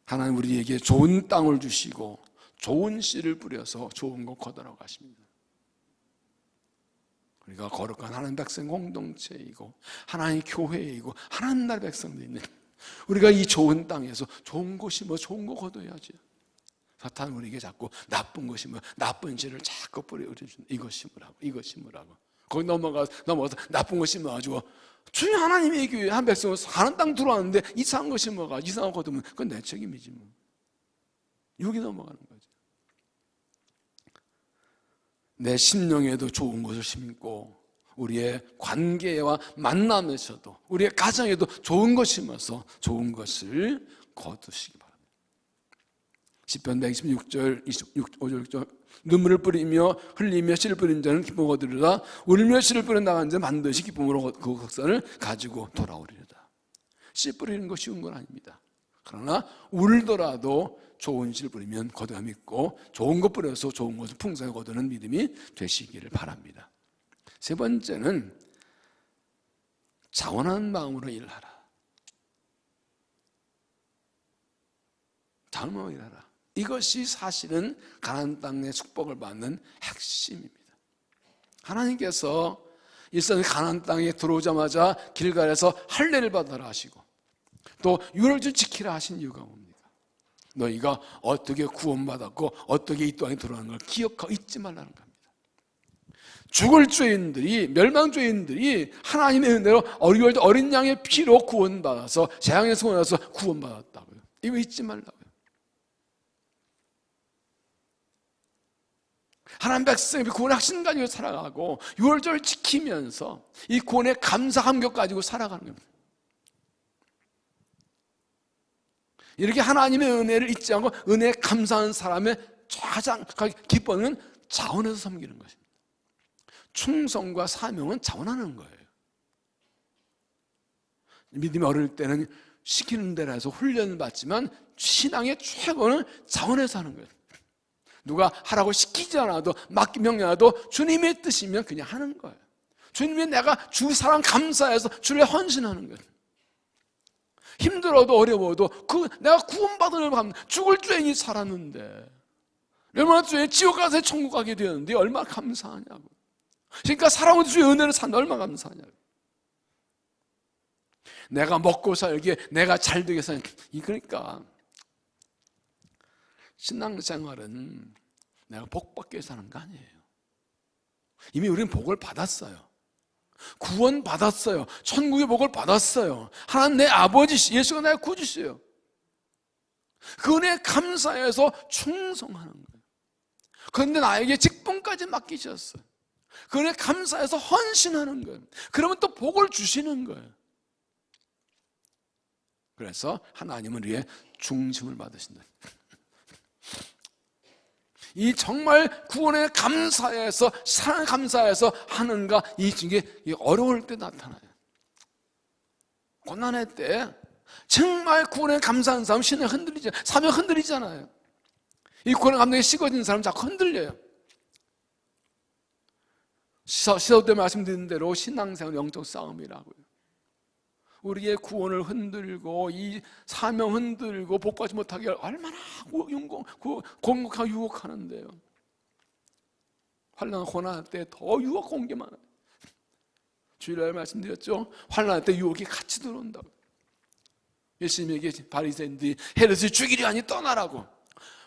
하나님 우리에게 좋은 땅을 주시고 좋은 씨를 뿌려서 좋은 거 거두라고 하십니다. 우리가 거룩한 하나님 백성 공동체이고 하나님 교회이고 하나님 나라 백성도 있는 우리가 이 좋은 땅에서 좋은 것이 뭐 좋은 거 거둬야죠. 사탄은 우리에게 자꾸 나쁜 것이 뭐 나쁜 씨를 자꾸 뿌려주는 이것 심으라고 이것 심으라고 거기 넘어가서 나쁜 것 심어가지고 주님 하나님의 교회 한 백성은 하나님 땅 들어왔는데 이상한 것 심어가지고 이상한 거 거두면 그건 내 책임이지 뭐. 여기 넘어가는 거죠. 내 심령에도 좋은 것을 심고 우리의 관계와 만남에서도 우리의 가정에도 좋은 것 심어서 좋은 것을 거두시기 바랍니다. 시편 126절 25절 6절 눈물을 뿌리며 흘리며 씨를 뿌린 자는 기쁨을 얻으리라. 울며 씨를 뿌려 나간 자는 반드시 기쁨으로 그 곡선을 가지고 돌아오리로다. 씨 뿌리는 거 쉬운 건 아닙니다. 그러나 울더라도 좋은 씨를 뿌리면 거두감 있고 좋은 것 뿌려서 좋은 것을 풍성히 거두는 믿음이 되시기를 바랍니다. 세 번째는 자원하는 마음으로 일하라. 자원하는 마음으로 일하라. 이것이 사실은 가나안 땅의 축복을 받는 핵심입니다. 하나님께서 일선 가나안 땅에 들어오자마자 길갈에서 할례를 받아라 하시고 또 유월절 지키라 하신 이유가 뭡니까? 너희가 어떻게 구원받았고 어떻게 이 땅에 들어가는 걸 기억하고 잊지 말라는 겁니다. 죽을 죄인들이 멸망죄인들이 하나님의 은혜로 어린 양의 피로 구원받아서 재앙에서 구원해서 구원받았다고요. 이거 잊지 말라고요. 하나님 백성이 구원의 확신 가지고 살아가고 유월절을 지키면서 이 구원의 감사 감격 가지고 살아가는 겁니다. 이렇게 하나님의 은혜를 잊지 않고 은혜에 감사하는 사람의 가장 기쁨은 자원해서 섬기는 것입니다. 충성과 사명은 자원하는 거예요. 믿음이 어릴 때는 시키는 대로 해서 훈련을 받지만 신앙의 최고는 자원해서 하는 거예요. 누가 하라고 시키지 않아도 명령하도 주님의 뜻이면 그냥 하는 거예요. 주님이 내가 주 사랑 감사해서 주를 헌신하는 거예요. 힘들어도 어려워도 내가 구원받으려고 하면 죽을 죄인이 살았는데 얼마나 주의 지옥 가서 천국 가게 되었는데 얼마나 감사하냐고. 그러니까 사랑으로 주의 은혜를 산다 얼마나 감사하냐고. 내가 먹고 살기에, 내가 잘 되게 살, 그러니까 신앙생활은 내가 복 받기 위해서 하는 거 아니에요. 이미 우리는 복을 받았어요. 구원 받았어요. 천국의 복을 받았어요. 하나님 내 아버지, 예수가 나의 구주시요. 그 은혜에 감사해서 충성하는 거예요. 그런데 나에게 직분까지 맡기셨어요. 그 은혜에 감사해서 헌신하는 거예요. 그러면 또 복을 주시는 거예요. 그래서 하나님은 우리의 중심을 받으신다. 이 정말 구원에 감사해서, 사랑에 감사해서 하는가, 이게 어려울 때 나타나요. 고난의 때 정말 구원에 감사한 사람 신에 흔들리잖아요. 사명 흔들리잖아요. 이 구원의 감동에 식어진 사람 자꾸 흔들려요. 시사 때 말씀드린 대로 신앙생활 영적 싸움이라고요. 우리의 구원을 흔들고 이 사명 흔들고 복받지 못하게 얼마나 공격하고 유혹하는데요. 환난 고난 때 더 유혹 온 게 많아요. 주일날 말씀드렸죠. 환난 때 유혹이 같이 들어온다고. 예수님에게 바리새인들이 헤롯을 죽이려 하니 떠나라고.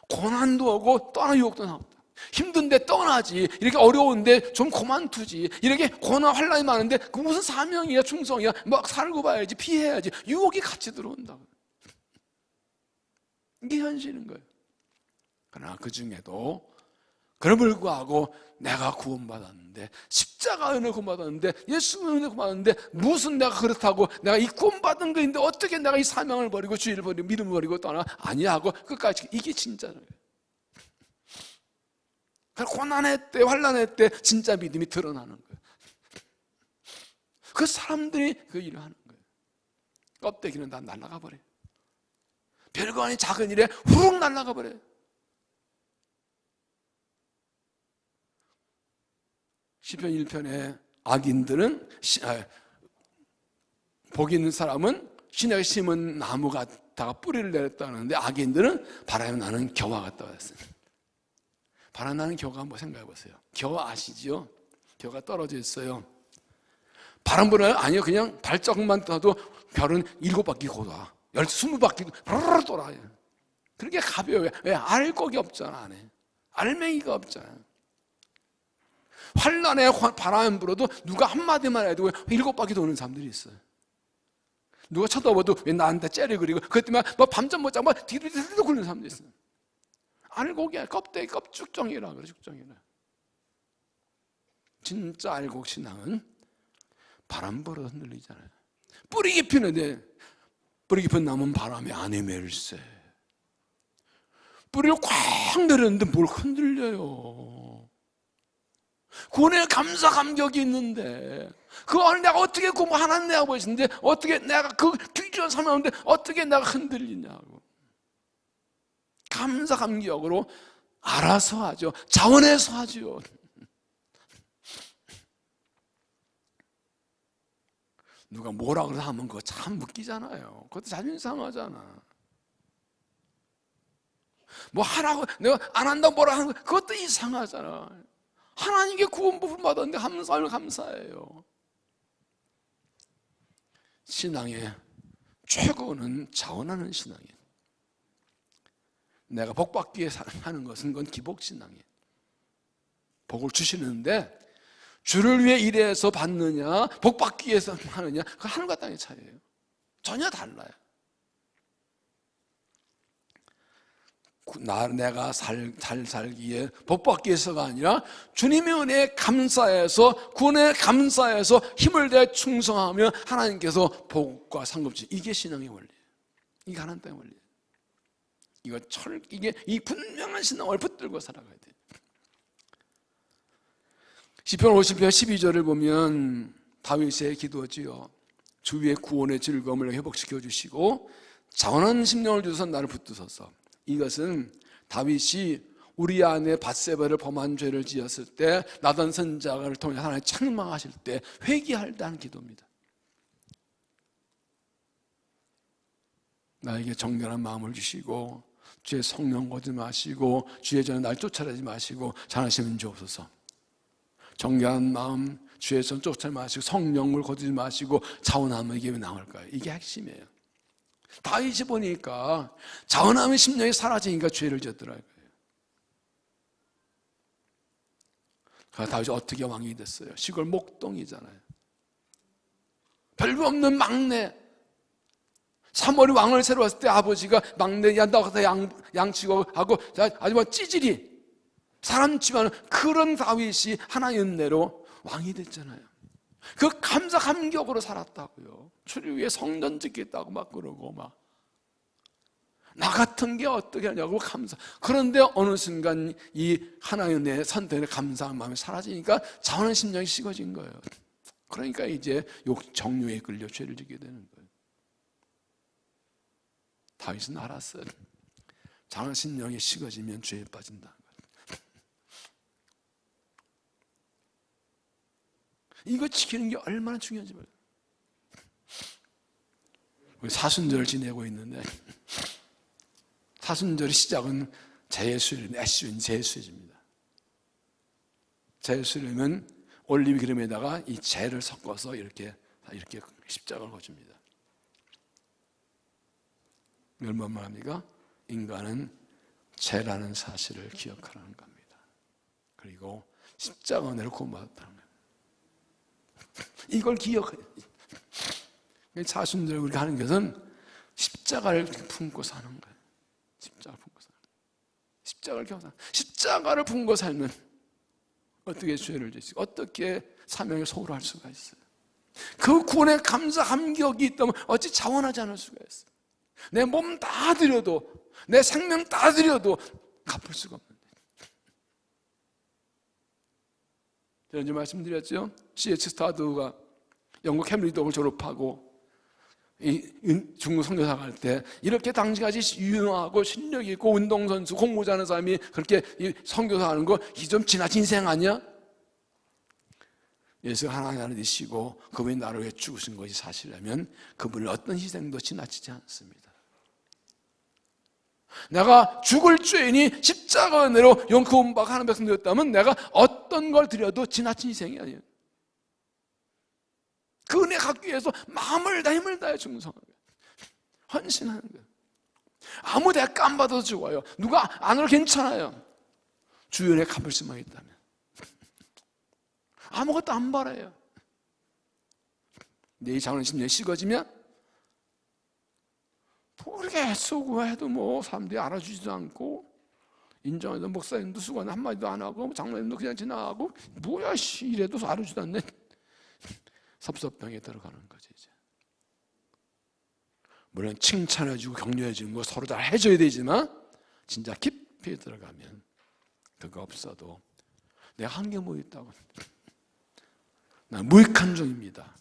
고난도 오고 떠나 유혹도 나온다. 힘든데 떠나지, 이렇게 어려운데 좀 그만두지, 이렇게 고난 환난이 많은데 그 무슨 사명이야, 충성이야, 막 살고 봐야지, 피해야지, 유혹이 같이 들어온다고. 이게 현실인 거예요. 그러나 그 중에도 그럼을 불구하고 내가 구원받았는데, 십자가 은혜 구원받았는데, 예수 은혜 구원받았는데, 무슨 내가 그렇다고 내가 이 구원받은 거인데 어떻게 내가 이 사명을 버리고 주의를 버리고 믿음을 버리고 떠나? 아니야 하고 끝까지. 이게 진짜예요. 고난의 때, 환난의 때 진짜 믿음이 드러나는 거예요. 그 사람들이 그 일을 하는 거예요. 껍데기는 다 날아가 버려요. 별거 아닌 작은 일에 후룩 날아가 버려요. 시편 1편에 악인들은, 복 있는 사람은 신에게 심은 나무 같다가 뿌리를 내렸다는데, 악인들은 바람에 나는 겨와 같다고 했어요. 바람 나는 겨가 한번 생각해 보세요. 겨 아시죠? 겨가 떨어져 있어요. 바람 불어요? 아니요. 그냥 발자국만 떠도 별은 7바퀴 돌아. 20바퀴 바르르 돌아요. 그렇게 가벼워요. 왜? 알곡이 없잖아, 안에. 알맹이가 없잖아. 환난에 바람 불어도 누가 한마디만 해도 7바퀴 도는 사람들이 있어요. 누가 쳐다봐도 왜 나한테 째려 그리고 그것 때문에 뭐 밤잠 못 자고 뒤로 굴리는 사람들이 있어요. 알곡이야. 껍데기, 쭉정이라 그래, 쭉정이라. 진짜 알곡 신앙은 바람 불어 흔들리잖아요. 뿌리 깊이는데, 뿌리 깊은 나무는 바람에 안 헤맬세. 뿌리를 꽉 내렸는데 뭘 흔들려요. 구원에 감사 감격이 있는데, 그 안에 내가 어떻게 하나님 내가 보시는데, 어떻게 내가 그 귀중한 사명인데 어떻게 내가 흔들리냐고. 감사 감격으로 알아서 하죠. 자원해서 하죠. 누가 뭐라 그래서 하면 그거 참 웃기잖아요. 그것도 자존심 상하잖아. 뭐 하라고 내가 안 한다고 뭐라 하는 거 그것도 이상하잖아. 하나님께 구원 부분 받았는데 감사하면 감사해요. 신앙의 최고는 자원하는 신앙이에요. 내가 복 받기 위해서 하는 것은 그건 기복신앙이에요. 복을 주시는데 주를 위해 일해서 받느냐, 복 받기 위해서 하느냐, 그 하늘과 땅의 차이예요. 전혀 달라요. 내가 잘 살기에 복 받기 위해서가 아니라 주님의 은혜에 감사해서, 구원에 감사해서 힘을 다해 충성하며 하나님께서 복과 상급지. 이게 신앙의 원리예요. 이게 하나님 땅의 원리예요. 이게 이 분명한 신앙을 붙들고 살아가야 돼요. 시편 50편 12절을 보면 다윗의 기도지요. 주 위의 구원의 즐거움을 회복시켜 주시고 자원한 심령을 주셔서 나를 붙드소서. 이것은 다윗이 우리 안에 밧세바를 범한 죄를 지었을 때 나단 선지자를 통해 하나님 책망하실 때 회개할 때 하는 기도입니다. 나에게 정결한 마음을 주시고 주의 성령 거두지 마시고 주의 전에 날 쫓아내지 마시고 자나시면 주옵소서. 정결한 마음 주의 전 쫓아내지 마시고 성령을 거두지 마시고 자원하면 이게 왜 나올까요? 이게 핵심이에요. 다윗이 보니까 자원하면 심령이 사라지니까 죄를 지었더라고요. 다윗이 어떻게 왕이 됐어요? 시골 목동이잖아요. 별거 없는 막내. 사무엘이 왕을 새로 왔을 때 아버지가 막내 너가 양치고 하고 아주 뭐 찌질이 사람 집안은 그런 다윗이 하나의 은혜로 왕이 됐잖아요. 그 감사 감격으로 살았다고요. 출애굽에 성전 짓겠다고 막 그러고 막 나 같은 게 어떻게 하냐고 감사. 그런데 어느 순간 이 하나의 은혜 선택에 감사한 마음이 사라지니까 자원한 심령이 식어진 거예요. 그러니까 이제 정욕에 끌려 죄를 지게 되는 거예요. 다윗은 알았어요. 자원한 심령이 식어지면 죄에 빠진다는 거예요. 이거 지키는 게 얼마나 중요한지 몰라요. 우리 사순절을 지내고 있는데 사순절의 시작은 제수일, 애수인 제수일입니다. 제수일은 올리브 기름에다가 이 재를 섞어서 이렇게 십자가를 거줍니다. 이걸 뭔 말합니까? 인간은 죄라는 사실을 기억하라는 겁니다. 그리고 십자가 은혜를 구원받았다는 거예요. 이걸 기억해요. 사순절 우리가 하는 것은 십자가를 품고 사는 거예요. 십자가를 품고 사는 거예요. 십자가를 겨우 사는 거예요. 십자가를 품고 살면 어떻게 죄를 지시고 어떻게 사명에 소홀할 수가 있어요? 그 구원의 감사 감격이 있다면 어찌 자원하지 않을 수가 있어요? 내 몸 다 드려도 내 생명 다 드려도 갚을 수가 없는데. 제가 이제 말씀드렸죠. C.H. 스타드가 영국 캠브리지 대학을 졸업하고 중국 선교사 갈 때 이렇게 당시까지 유능하고 실력 있고 운동선수 공부자 하는 사람이 그렇게 선교사 하는 거 이 좀 지나친 인생 아니야? 예수가 하나님 되시고 그분이 나를 위해 죽으신 것이 사실이라면 그분을 어떤 희생도 지나치지 않습니다. 내가 죽을 죄인이 십자가 은혜로 영구원박 하는 백성 되었다면 내가 어떤 걸 드려도 지나친 희생이 아니에요. 그 은혜 갖기 위해서 마음을 다 힘을 다해 충성하는 거예요. 헌신하는 거예요. 아무 대가 안 받아도 좋아요. 누가 안 해도 괜찮아요. 주의 은혜 갚을 수만 있다면 아무것도 안 바라요. 내 자원의 심령이 식어지면 그렇게 애쓰고 해도 뭐 사람들이 알아주지도 않고 인정해도 목사님도 수고는 한마디도 안 하고 장로님도 그냥 지나가고 뭐야 이래도 알아주지도 않네. 섭섭병에 들어가는 거지 이제. 물론 칭찬해주고 격려해주는 거 서로 잘 해줘야 되지만 진짜 깊이 들어가면 그거 없어도 내가 한 게 뭐 있다고. 나는 무익한 종입니다.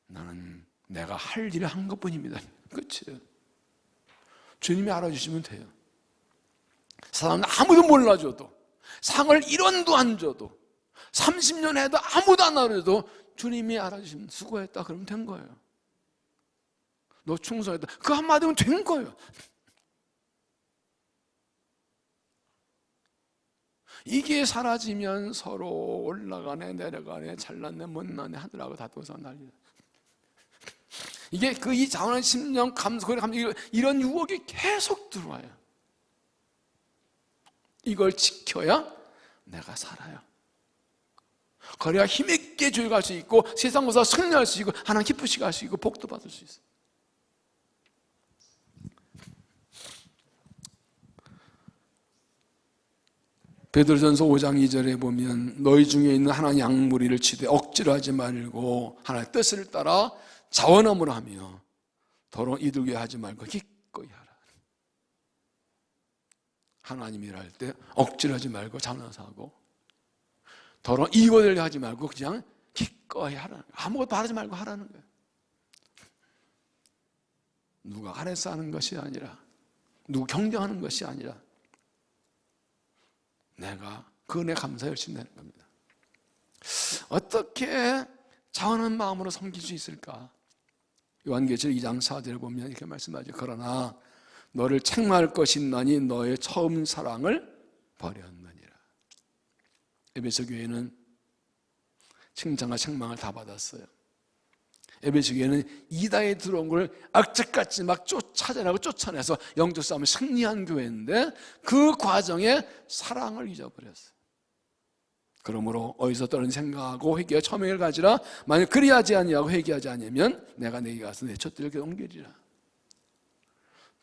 나는 내가 할 일을 한 것뿐입니다. 끝이에요. 주님이 알아주시면 돼요. 사람은 아무도 몰라줘도 상을 1원도 안 줘도 30년 해도 아무도 안 알아줘도 주님이 알아주시면 수고했다 그러면 된 거예요. 너 충성했다 그 한마디면 된 거예요. 이게 사라지면 서로 올라가네 내려가네 잘났네 못났네 하더라고 다투어서 난리다. 이게 그 이 자원한 심령 감사 이런 유혹이 계속 들어와요. 이걸 지켜야 내가 살아요. 그래야 힘있게 주에 갈 수 있고 세상보다 승리할 수 있고 하나님 기쁘시게 할 수 있고 복도 받을 수 있어요. 베드로전서 5장 2절에 보면 너희 중에 있는 하나님 양무리를 치되 억지로 하지 말고 하나님의 뜻을 따라 자원함으로 하며 더러 이들게 하지 말고 기꺼이 하라. 하나님이 일할 때 억지로 하지 말고 자원해서 하고 더러 이거를 하지 말고 그냥 기꺼이 하라는 거예요. 아무것도 바라지 말고 하라는 거예요. 누가 아래서 하는 것이 아니라 누구 경쟁하는 것이 아니라 내가 그 은혜 감사에 열심히 내는 겁니다. 어떻게 자원한 마음으로 섬길 수 있을까? 요한계시록 2장 4절에 보면 이렇게 말씀하죠. 그러나 너를 책망할 것이 있나니 너의 처음 사랑을 버렸느니라. 에베소 교회는 칭찬과 책망을 다 받았어요. 에베소 교회는 이다에 들어온 걸 악착같이 막 찾아내고 쫓아내서 영적 싸움을 승리한 교회인데 그 과정에 사랑을 잊어버렸어요. 그러므로 어디서 떠는 생각하고 회개와 처명을 가지라. 만약 그리하지 아니하고 회개하지 않으면 내가 내게 가서 내 젖들에게 옮기리라.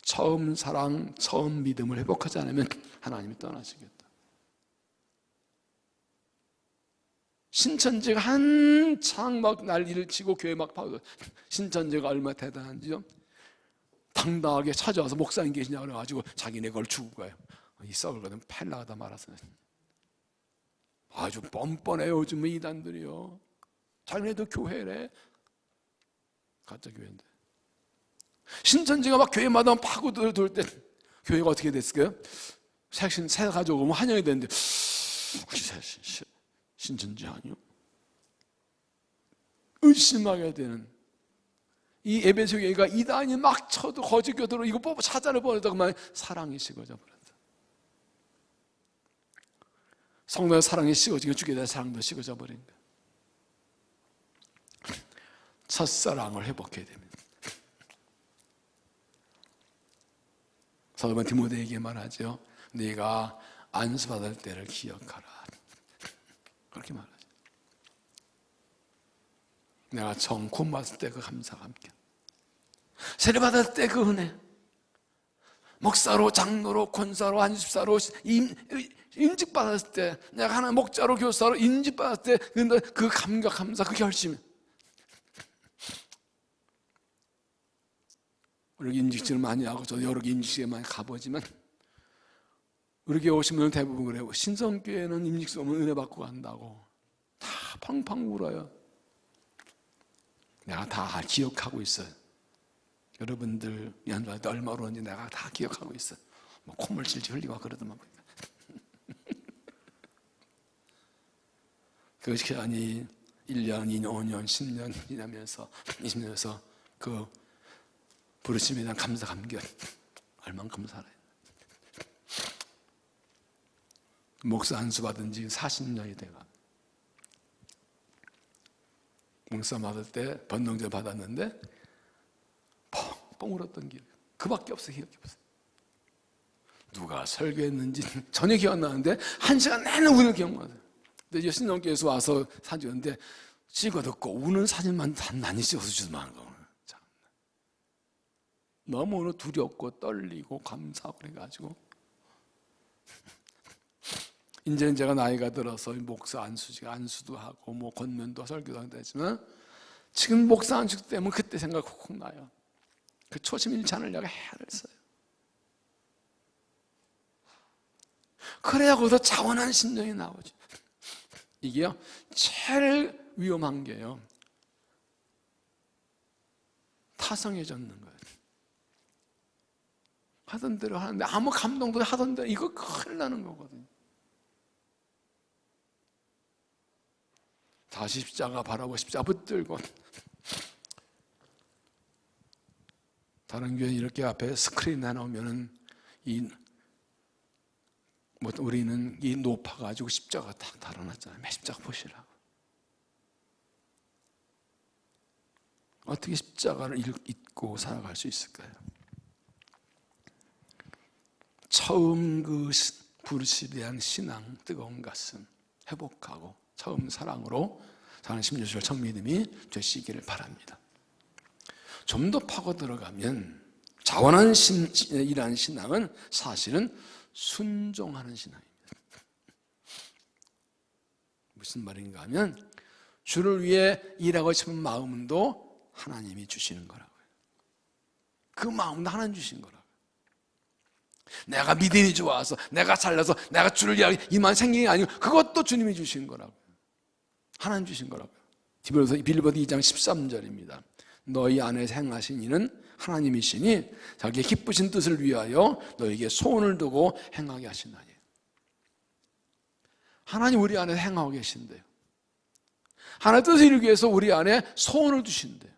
처음 사랑, 처음 믿음을 회복하지 않으면 하나님이 떠나시겠다. 신천지가 한창 막 난리를 치고 교회 막 파고, 신천지가 얼마나 대단한지요. 당당하게 찾아와서 목사님 계시냐고 그래가지고 자기네 걸 주고 가요. 이 썩을 거든 팔라가다 말아서. 아주 뻔뻔해요 요즘은 이단들이요. 자기네도 교회래. 가짜 교회인데. 신천지가 막 교회마다 파고 들어올 때 교회가 어떻게 됐을까요? 새 가져오면 환영이 되는데 신천지 아니요? 의심하게 되는 이 에베소 교회가 이단이 막 쳐도 거짓 교도로 이거 뽑아 찾아내 버리다가만 사랑이 식어져 버렸다. 성도의 사랑이 식어지고 주게 된 사랑도 식어져 버린 거야. 첫사랑을 회복해야 됩니다. 사도바울 디모데에게 말하죠. 네가 안수받을 때를 기억하라. 그렇게 말하죠. 내가 처음 구원 받을 때 그 감사가 함께, 세례 받을 때 그 은혜, 목사로, 장로로, 권사로, 안수사로 임직 받았을 때, 내가 하나님 목자로, 교사로 임직 받았을 때 그 감격, 감사, 그 결심. 우리 임직직을 많이 하고 저도 여러 개 임직직에 많이 가보지만 우리 교회 오신 분은 대부분 그래요. 신성교회는 임직직 오면 은혜 받고 간다고 다 팡팡 울어요. 내가 다 기억하고 있어요. 여러분들 연주할 때 얼마 울었는지 내가 다 기억하고 있어요. 뭐 콧물 질질 흘리고 그러더만. 그 시간이 1년, 2년, 5년, 10년 지나면서 20년에서 그 부르심에 대한 감사, 감격 얼만큼 살아요. 목사 안수 받은 지 40년이 돼가. 목사 받을 때 번동제 받았는데 뻥뻥 울었던 기억, 그밖에 없어요. 기억이 없어요. 누가 설교했는지 전혀 기억 안 나는데 1시간 내내 우는 기억만 나요. 근데 이제 신동교에서 와서 사진 찍었는데 찍어 듣고 우는 사진만 많이 찍어서 주더만. 너무 두렵고 떨리고 감사하고 그래가지고 이제는 제가 나이가 들어서 목사 안수도 하고 뭐 권면도 설교도 한다 했지만 지금 목사 안수 때문에 그때 생각 콕콕 나요. 그 초심 잃지 않으려고 애를 써요. 그래야 거기서 자원한 심정이 나오죠. 이게요 제일 위험한 게요 타성해졌는 거예요. 하던 대로 하는데 아무 감동도 하던 대로 이거 큰일 나는 거거든요. 다시 십자가 바라고 십자가 붙들고 다른 교회 이렇게 앞에 스크린 해놓으면은 우리는 이 높아가지고 십자가 다 달아놨잖아요. 십자가 보시라고. 어떻게 십자가를 잊고 살아갈 수 있을까요? 처음 그 부르심에 대한 신앙, 뜨거운 가슴 회복하고 처음 사랑으로 사는 16절 청믿음이 되시기를 바랍니다. 좀 더 파고 들어가면 자원한 이라는 신앙은 사실은 순종하는 신앙입니다. 무슨 말인가 하면 주를 위해 일하고 싶은 마음도 하나님이 주시는 거라고요. 그 마음도 하나님 주신 거라고요. 내가 믿음이 좋아서 내가 잘나서 내가 주를 위하여 이만 생긴 게 아니고 그것도 주님이 주신 거라고요. 하나님 주신 거라고요. 빌립보서 2장 13절입니다. 너희 안에서 행하신 이는 하나님이시니 자기의 기쁘신 뜻을 위하여 너에게 소원을 두고 행하게 하신다니. 하나님 우리 안에 행하고 계신대요. 하나님 뜻을 이루기 위해서 우리 안에 소원을 두신대요.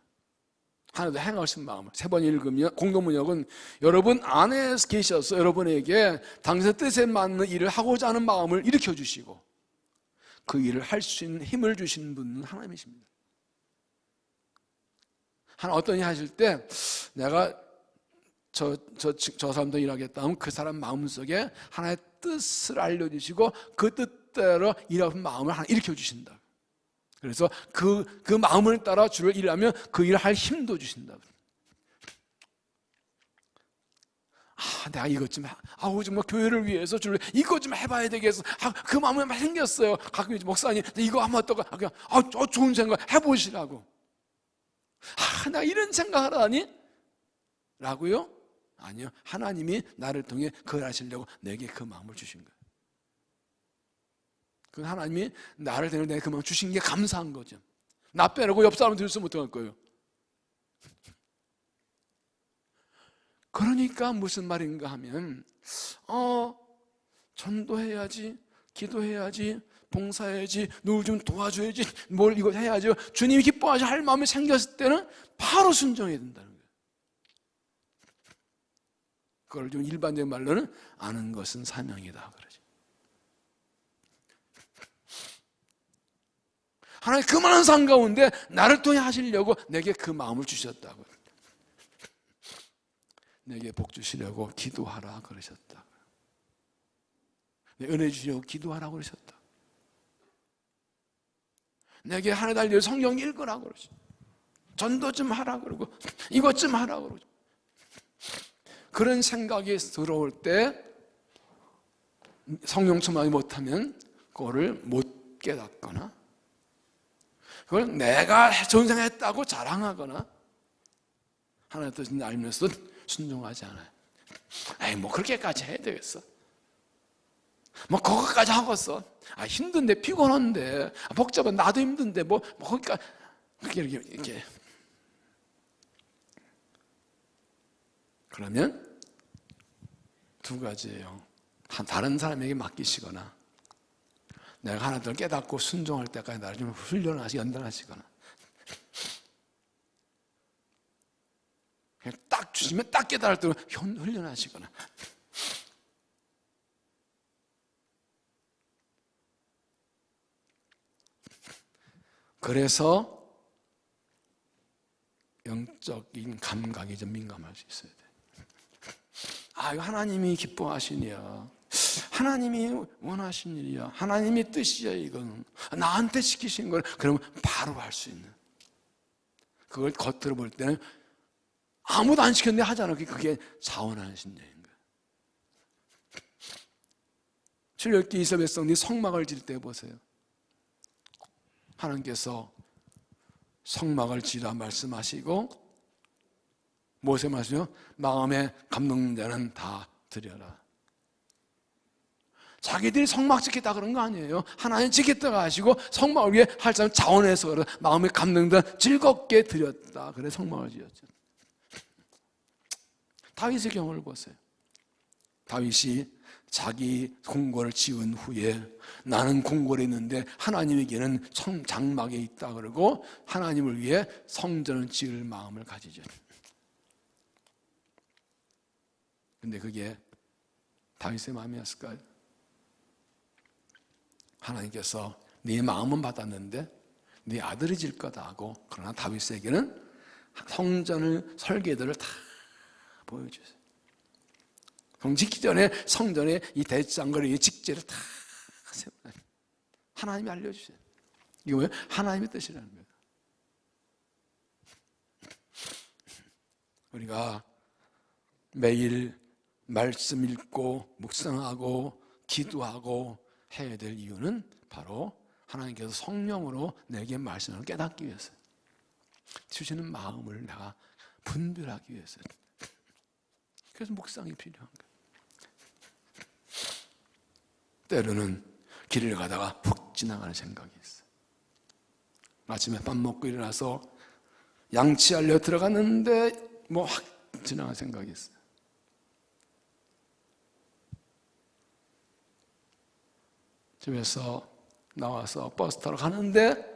하나도 행하신 마음을. 세 번 읽으면 공동문역은 여러분 안에 계셔서 여러분에게 당신의 뜻에 맞는 일을 하고자 하는 마음을 일으켜 주시고 그 일을 할 수 있는 힘을 주시는 분은 하나님이십니다. 하나 어떤 일 하실 때 내가 저 사람도 일하겠다 하면 그 사람 마음속에 하나의 뜻을 알려주시고 그 뜻대로 일하는 마음을 하나 일으켜 주신다. 그래서 그 마음을 따라 주를 일하면 그 일을 할 힘도 주신다. 내가 이것 좀, 정말 교회를 위해서 주를 이것 좀 해봐야 되겠어. 그 마음이 막 생겼어요. 가끔 목사님, 이거 하면 어떨까? 그냥, 좋은 생각 해보시라고. 내가 이런 생각을 하니? 라고요? 아니요. 하나님이 나를 통해 그걸 하시려고 내게 그 마음을 주신 거예요. 그 하나님이 나를 통해 내게 그 마음을 주신 게 감사한 거죠. 나 빼놓고 옆 사람 들으면 어떡할 거예요? 그러니까 무슨 말인가 하면 전도해야지, 기도해야지, 봉사해야지, 누굴 좀 도와줘야지, 뭘 이거 해야죠. 주님이 기뻐하시 할 마음이 생겼을 때는 바로 순종해야 된다는 거예요. 그걸 좀 일반적인 말로는 아는 것은 사명이다 그러죠. 하나님 그 많은 상 가운데 나를 통해 하시려고 내게 그 마음을 주셨다고요. 내게 복 주시려고 기도하라 그러셨다. 은혜 주시려고 기도하라 그러셨다. 내게 하나 달려 성경 읽으라 그러죠. 전도 좀 하라 그러고 이것 좀 하라 그러죠. 그런 생각이 들어올 때 성령 충만이 못하면 그거를 못 깨닫거나 그걸 내가 좋은 생각 했다고 자랑하거나 하나님의 뜻을 알면서도 순종하지 않아요. 뭐 그렇게까지 해야 되겠어? 뭐 그거까지 하겠어? 힘든데 피곤한데 복잡한 나도 힘든데 뭐 거기까지 이렇게 그러면 두 가지예요. 다른 사람에게 맡기시거나 내가 하나님을 깨닫고 순종할 때까지 나를 좀 연단하시거나 그냥 딱 주시면 딱 깨달을 때 훈련하시거나 그래서 영적인 감각이 좀 민감할 수 있어야 돼. 이거 하나님이 기뻐하시니야. 하나님이 원하신 일이야. 하나님의 뜻이야 이거는. 나한테 시키신 걸 그러면 바로 할 수 있는. 그걸 겉으로 볼 때는 아무도 안 시켰는데 하잖아. 그게 자원하는 심령인 거야. 출애굽기 이스라엘 백성들이 성막을 지을 때 보세요. 하나님께서 성막을 지으라 말씀하시고 무엇에 말씀하시죠? 마음에 감동된 자는 다 드려라. 자기들이 성막 짓겠다 그런 거 아니에요. 하나님 짓겠다고 하시고 성막을 위해 할 사람 자원해서 마음에 감동된 즐겁게 드렸다. 그래 성막을 지었죠. 다윗의 경우를 보세요. 다윗이 자기 궁궐을 지은 후에 나는 궁궐에 있는데 하나님에게는 장막에 있다 그러고 하나님을 위해 성전을 지을 마음을 가지죠. 근데 그게 다윗의 마음이었을까요? 하나님께서 네 마음은 받았는데 네 아들이 질 거다 하고 그러나 다윗에게는 성전을 설계도를 다 보여주세요. 짓기 전에 성전에 이 대장거리 직제를 다 세워요. 하나님이 알려주세요. 이게 뭐예요? 하나님의 뜻이라는 거예요. 우리가 매일 말씀 읽고 묵상하고 기도하고 해야 될 이유는 바로 하나님께서 성령으로 내게 말씀을 깨닫기 위해서 주시는 마음을 내가 분별하기 위해서. 그래서 묵상이 필요한 거예요. 때로는 길을 가다가 훅 지나가는 생각이 있어요. 아침에 밥 먹고 일어나서 양치하려 들어갔는데 확 지나가는 생각이 있어요. 집에서 나와서 버스 타러 가는데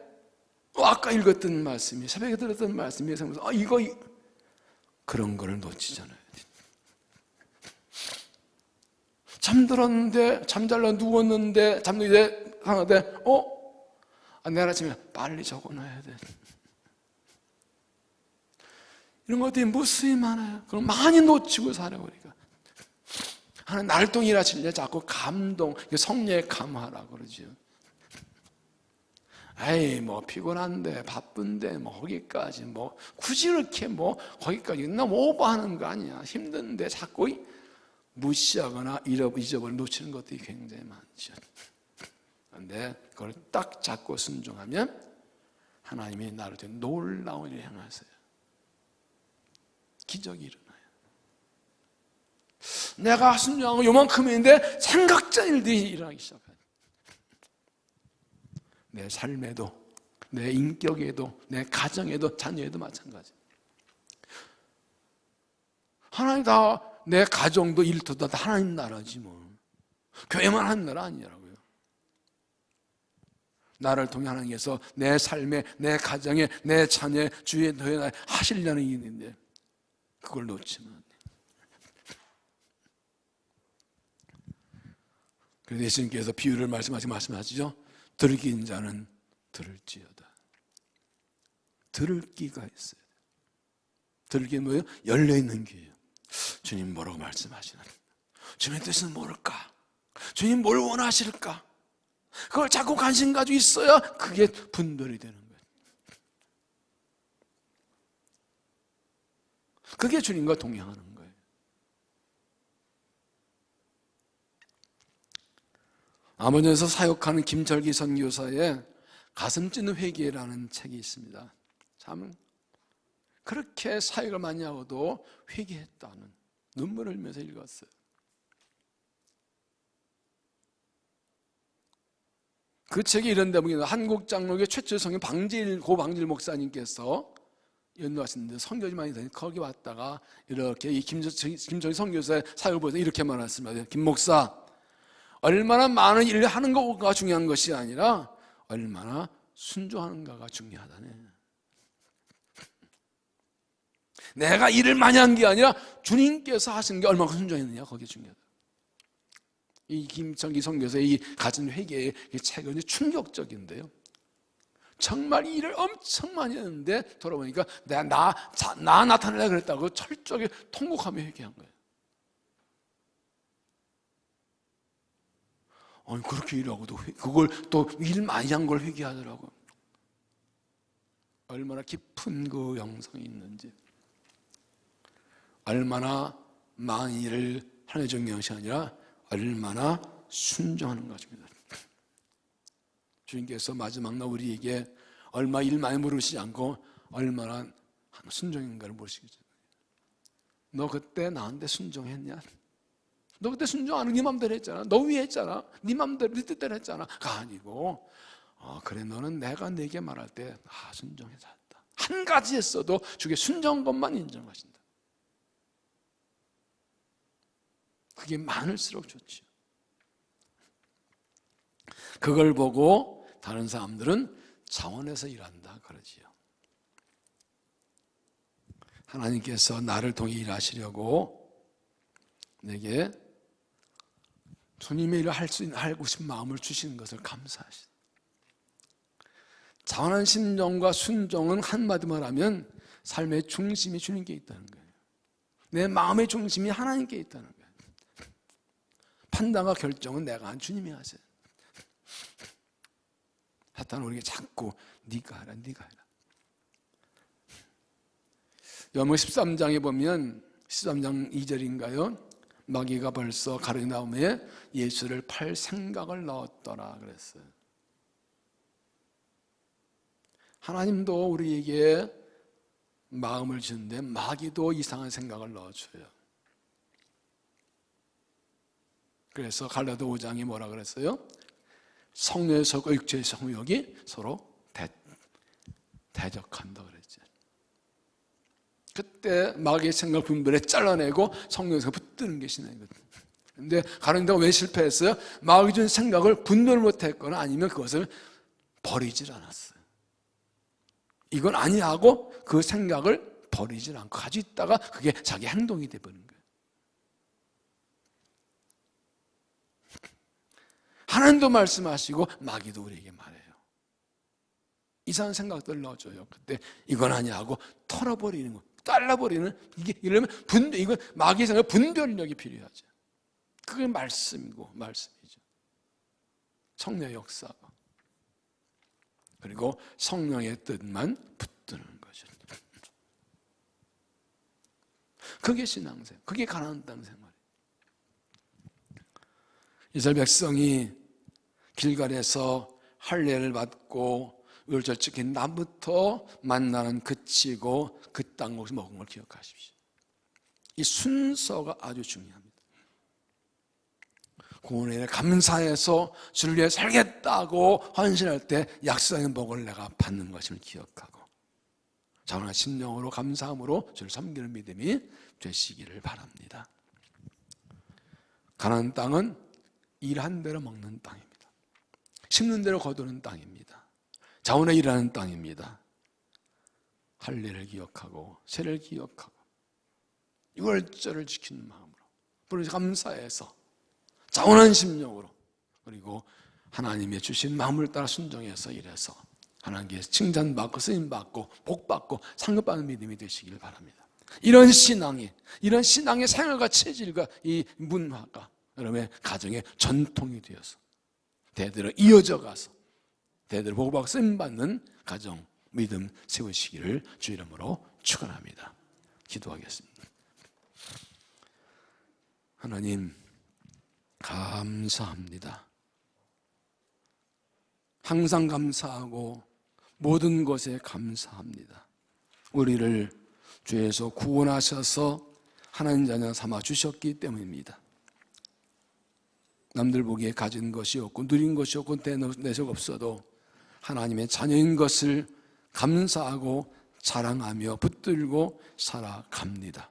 아까 읽었던 말씀이 새벽에 들었던 말씀이 생각나서 이거 그런 거를 놓치잖아요. 잠들었는데, 잠잘라 누웠는데, 잠들게 하는데, 내일 아침에 빨리 적어놔야 돼. 이런 것들이 무수히 많아요. 그럼 많이 놓치고 살아요, 우리가. 하나님 나를 통해 일하실 때 자꾸 감동, 성령의 감화라고 그러죠. 에이, 피곤한데, 바쁜데, 거기까지, 굳이 이렇게 거기까지 너무 오버하는 거 아니야. 힘든데 자꾸 무시하거나 잊어버려 놓치는 것들이 굉장히 많죠. 그런데 그걸 딱 잡고 순종하면 하나님이 나를 통해 놀라운 일을 행하세요. 기적이 일어나요. 내가 순종하고 요만큼인데 생각전 일들이 일어나기 시작해요. 내 삶에도, 내 인격에도, 내 가정에도, 자녀에도 마찬가지. 하나님 다 내 가정도 일터도 다 하나님 나라지 교회만 하는 나라 아니라고요. 나를 통해 하나님께서 내 삶에, 내 가정에, 내 자녀, 주의 도에 하시려는 일이 있는데 그걸 놓치면 안 돼요. 그래서 예수님께서 비유를 말씀하시죠. 들긴 자는 들을지어다. 들을 귀가 있어요. 들을 귀는 뭐예요? 열려있는 귀예요. 주님 뭐라고 말씀하시나? 주님의 뜻은 뭘까? 주님 뭘 원하실까? 그걸 자꾸 관심 가지고 있어야 그게 분별이 되는 거예요. 그게 주님과 동행하는 거예요. 아모니에서 사역하는 김철기 선교사의 가슴 찌는 회개라는 책이 있습니다. 참 그렇게 사역을 많이 하고도 회개했다는 눈물을 흘리면서 읽었어요. 그 책에 이런 대목입니다. 한국 장로교 최초의 성인 고방질 목사님께서 연도하시는데 선교지 많이 다니고 거기 왔다가 이렇게 이 김철기 선교사의 사역을 보면서 이렇게 말했습니다. 김 목사, 얼마나 많은 일을 하는 것가 중요한 것이 아니라 얼마나 순종하는가가 중요하다네. 내가 일을 많이 한 게 아니라 주님께서 하신 게 얼마나 순종했느냐, 거기에 중요하다. 이 김철기 선교사의 이 가진 회개의 책은 충격적인데요. 정말 일을 엄청 많이 했는데 돌아보니까 나 나타내려고 그랬다고 철저하게 통곡하며 회개한 거예요. 아니 그렇게 일하고도 그걸 또 일 많이 한 걸 회개하더라고요. 얼마나 깊은 그 영성이 있는지, 얼마나 많은 일을 하나님의 정경이 아니라 얼마나 순종하는 것입니다. 주님께서 마지막 날 우리에게 얼마 일 많이 물으시지 않고 얼마나 순종인가를 물으시겠죠. 너 그때 나한테 순종했냐? 너 그때 순종 안 하고 네 맘대로 했잖아. 너 위에 했잖아. 네 맘대로 네 뜻대로 했잖아. 가 아니고 그래 너는 내가 네게 말할 때 순종해서 했다. 한 가지 했어도 주께 순종한 것만 인정하신다. 그게 많을수록 좋죠. 그걸 보고 다른 사람들은 자원해서 일한다 그러지요. 하나님께서 나를 통해 일하시려고 내게 주님의 일을 하고 싶은 마음을 주시는 것을 감사하시다. 자원한 신정과 순종은 한마디 말하면 삶의 중심이 주님께 있다는 거예요. 내 마음의 중심이 하나님께 있다는 거예요. 판단과 결정은 내가 한 주님이 하세요. 사탄은 우리에게 자꾸 네가 해라, 네가 해라. 요한복음 13장에 보면 13장 2절인가요? 마귀가 벌써 가르나움에 예수를 팔 생각을 넣었더라 그랬어요. 하나님도 우리에게 마음을 주는데 마귀도 이상한 생각을 넣어줘요. 그래서 갈라디아 5장이 뭐라 그랬어요? 성령의 성과 육체의 성욕이 서로 대적한다 그랬죠. 그때 마귀의 생각 분별에 잘라내고 성령의 성을 붙드는 게 신앙이거든요. 근데 가르나다가 왜 실패했어요? 마귀 준 생각을 분별 못했거나 아니면 그것을 버리질 않았어요. 이건 아니하고 그 생각을 버리질 않고 가지고 있다가 그게 자기 행동이 되어버린 거예요. 하나님도 말씀하시고 마귀도 우리에게 말해요. 이상한 생각들을 넣어줘요. 그때 이건 아니야 하고 털어버리는 거, 잘라버리는, 이게 이러면 이건 마귀의 생각, 분별력이 필요하죠. 그게 말씀이고 말씀이죠. 성령의 역사가. 그리고 성령의 뜻만 붙드는 거죠. 그게 신앙생활, 그게 가나안 땅 생활이에요. 이스라엘 백성이 길갈에서 할례를 받고 을절찍힌 날부터 만나는 그치고 그 땅 거기서 먹은 걸 기억하십시오. 이 순서가 아주 중요합니다. 구원에 감사해서 주를 위해 살겠다고 헌신할 때 약속의 복을 내가 받는 것을 기억하고 자원한 심령으로 감사함으로 주를 섬기는 믿음이 되시기를 바랍니다. 가나안 땅은 일한 대로 먹는 땅입니다. 심는 대로 거두는 땅입니다. 자원에 일하는 땅입니다. 할례를 기억하고 세를 기억하고 유월절을 지키는 마음으로 부르시 감사해서 자원한 심령으로 그리고 하나님의 주신 마음을 따라 순종해서 일해서 하나님께 칭찬받고 쓰임받고 복받고 상급받는 믿음이 되시길 바랍니다. 이런 신앙의 생활과 체질과 이 문화가 여러분의 가정의 전통이 되어서 대대로 이어져 가서 대대로 복받고 쓰임받는 가정 믿음 세우시기를 주 이름으로 축원합니다. 기도하겠습니다. 하나님 감사합니다. 항상 감사하고 모든 것에 감사합니다. 우리를 죄에서 구원하셔서 하나님 자녀 삼아 주셨기 때문입니다. 남들 보기에 가진 것이 없고 누린 것이 없고 내적 없어도 하나님의 자녀인 것을 감사하고 자랑하며 붙들고 살아갑니다.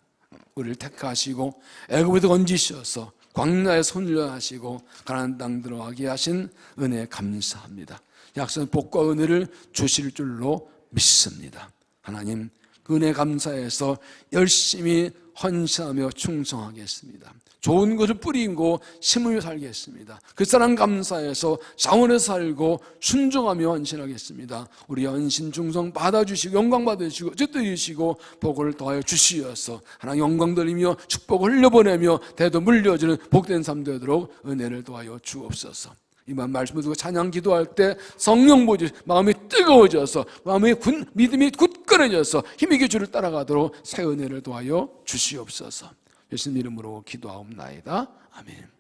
우리를 택하시고 애굽에서 건지셔서 광야에 손질하시고 가나안 땅 들어가게 하신 은혜에 감사합니다. 약속의 복과 은혜를 주실 줄로 믿습니다. 하나님 그 은혜 감사해서 열심히 헌신하며 충성하겠습니다. 좋은 것을 뿌리고 심으며 살겠습니다. 그 사랑 감사해서 자원해서 살고 순종하며 헌신하겠습니다. 우리 헌신 충성 받아주시고 영광 받으시고 뜻드리시고 복을 더하여 주시어서 하나님 영광 돌리며 축복을 흘려보내며 대도 물려주는 복된 삶 되도록 은혜를 더하여 주옵소서. 이만 말씀을 듣고 찬양 기도할 때 성령 보지 마음이 뜨거워져서 마음의 믿음이 굳건해져서 힘있게 주를 따라가도록 새 은혜를 더하여 주시옵소서. 예수님 이름으로 기도하옵나이다. 아멘.